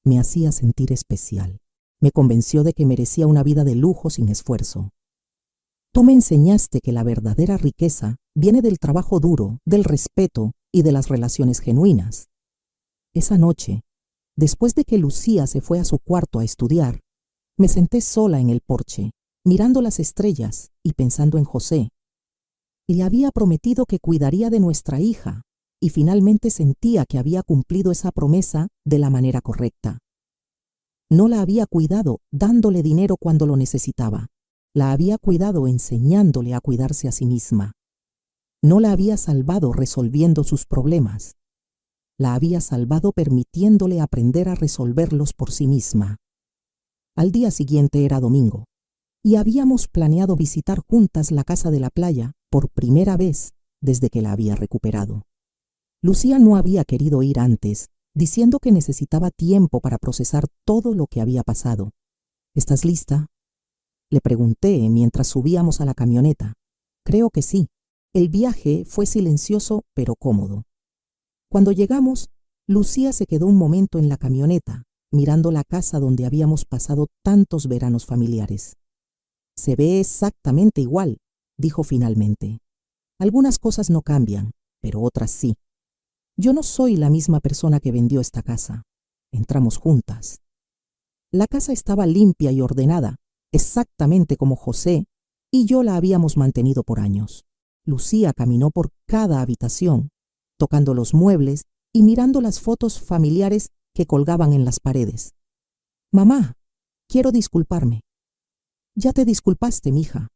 Me hacía sentir especial. Me convenció de que merecía una vida de lujo sin esfuerzo. Tú me enseñaste que la verdadera riqueza viene del trabajo duro, del respeto y de las relaciones genuinas. Esa noche, después de que Lucía se fue a su cuarto a estudiar, me senté sola en el porche, mirando las estrellas y pensando en José. Le había prometido que cuidaría de nuestra hija y finalmente sentía que había cumplido esa promesa de la manera correcta. No la había cuidado dándole dinero cuando lo necesitaba. La había cuidado enseñándole a cuidarse a sí misma. No la había salvado resolviendo sus problemas. La había salvado permitiéndole aprender a resolverlos por sí misma. Al día siguiente era domingo, y habíamos planeado visitar juntas la casa de la playa por primera vez desde que la había recuperado. Lucía no había querido ir antes, diciendo que necesitaba tiempo para procesar todo lo que había pasado. ¿Estás lista?, le pregunté mientras subíamos a la camioneta. Creo que sí. El viaje fue silencioso pero cómodo. Cuando llegamos, Lucía se quedó un momento en la camioneta, mirando la casa donde habíamos pasado tantos veranos familiares. Se ve exactamente igual, dijo finalmente. Algunas cosas no cambian, pero otras sí. Yo no soy la misma persona que vendió esta casa. Entramos juntas. La casa estaba limpia y ordenada, exactamente como José y yo la habíamos mantenido por años. Lucía caminó por cada habitación, tocando los muebles y mirando las fotos familiares que colgaban en las paredes. Mamá, quiero disculparme. Ya te disculpaste, mija.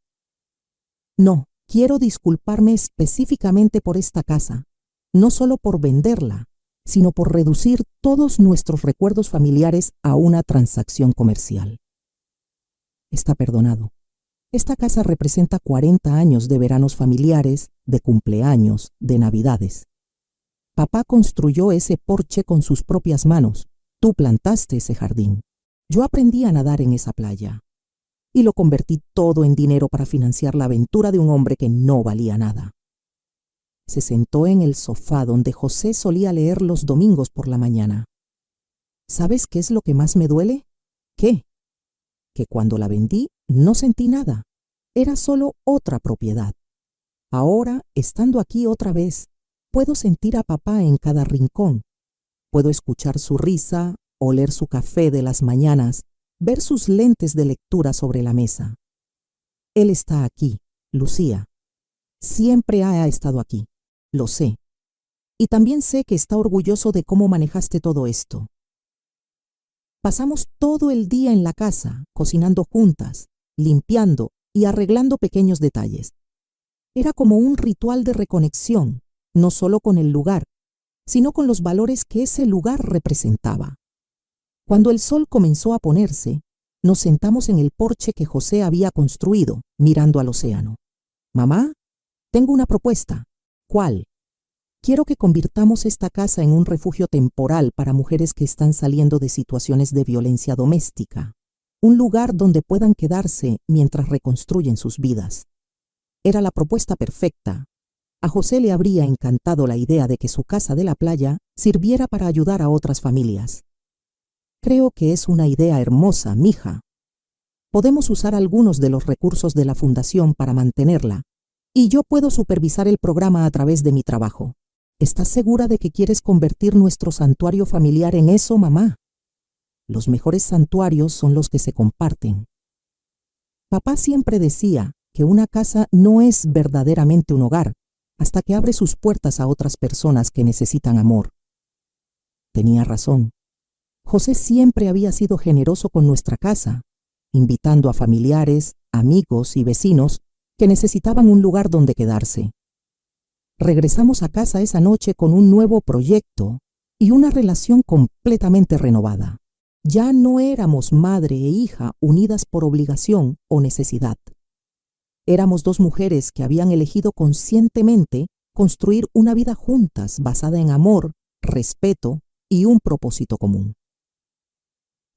No, quiero disculparme específicamente por esta casa, no solo por venderla, sino por reducir todos nuestros recuerdos familiares a una transacción comercial. Está perdonado. Esta casa representa 40 años de veranos familiares, de cumpleaños, de navidades. Papá construyó ese porche con sus propias manos. Tú plantaste ese jardín. Yo aprendí a nadar en esa playa. Y lo convertí todo en dinero para financiar la aventura de un hombre que no valía nada. Se sentó en el sofá donde José solía leer los domingos por la mañana. ¿Sabes qué es lo que más me duele? ¿Qué? Que cuando la vendí no sentí nada. Era solo otra propiedad. Ahora, estando aquí otra vez, puedo sentir a papá en cada rincón. Puedo escuchar su risa, oler su café de las mañanas, ver sus lentes de lectura sobre la mesa. Él está aquí, Lucía. Siempre ha estado aquí. Lo sé. Y también sé que está orgulloso de cómo manejaste todo esto. Pasamos todo el día en la casa, cocinando juntas, limpiando y arreglando pequeños detalles. Era como un ritual de reconexión, no solo con el lugar, sino con los valores que ese lugar representaba. Cuando el sol comenzó a ponerse, nos sentamos en el porche que José había construido, mirando al océano. Mamá, tengo una propuesta. ¿Cuál? Quiero que convirtamos esta casa en un refugio temporal para mujeres que están saliendo de situaciones de violencia doméstica. Un lugar donde puedan quedarse mientras reconstruyen sus vidas. Era la propuesta perfecta. A José le habría encantado la idea de que su casa de la playa sirviera para ayudar a otras familias. Creo que es una idea hermosa, mija. Podemos usar algunos de los recursos de la fundación para mantenerla, y yo puedo supervisar el programa a través de mi trabajo. ¿Estás segura de que quieres convertir nuestro santuario familiar en eso, mamá? Los mejores santuarios son los que se comparten. Papá siempre decía que una casa no es verdaderamente un hogar hasta que abre sus puertas a otras personas que necesitan amor. Tenía razón. José siempre había sido generoso con nuestra casa, invitando a familiares, amigos y vecinos que necesitaban un lugar donde quedarse. Regresamos a casa esa noche con un nuevo proyecto y una relación completamente renovada. Ya no éramos madre e hija unidas por obligación o necesidad. Éramos dos mujeres que habían elegido conscientemente construir una vida juntas basada en amor, respeto y un propósito común.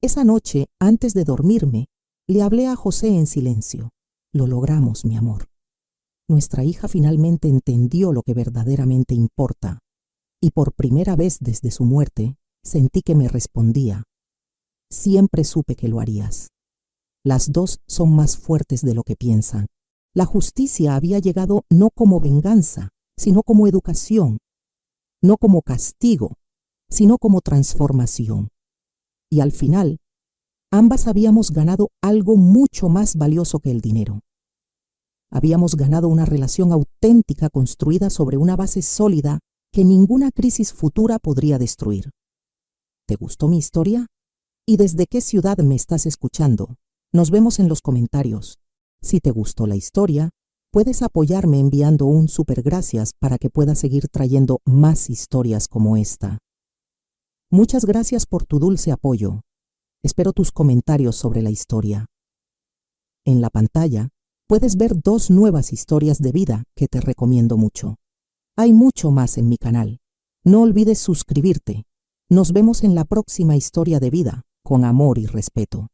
Esa noche, antes de dormirme, le hablé a José en silencio. Lo logramos, mi amor. Nuestra hija finalmente entendió lo que verdaderamente importa, y por primera vez desde su muerte sentí que me respondía. Siempre supe que lo harías. Las dos son más fuertes de lo que piensan. La justicia había llegado no como venganza, sino como educación, no como castigo, sino como transformación. Y al final, ambas habíamos ganado algo mucho más valioso que el dinero. Habíamos ganado una relación auténtica construida sobre una base sólida que ninguna crisis futura podría destruir. ¿Te gustó mi historia? ¿Y desde qué ciudad me estás escuchando? Nos vemos en los comentarios. Si te gustó la historia, puedes apoyarme enviando un super gracias para que pueda seguir trayendo más historias como esta. Muchas gracias por tu dulce apoyo. Espero tus comentarios sobre la historia. En la pantalla puedes ver 2 nuevas historias de vida que te recomiendo mucho. Hay mucho más en mi canal. No olvides suscribirte. Nos vemos en la próxima historia de vida, con amor y respeto.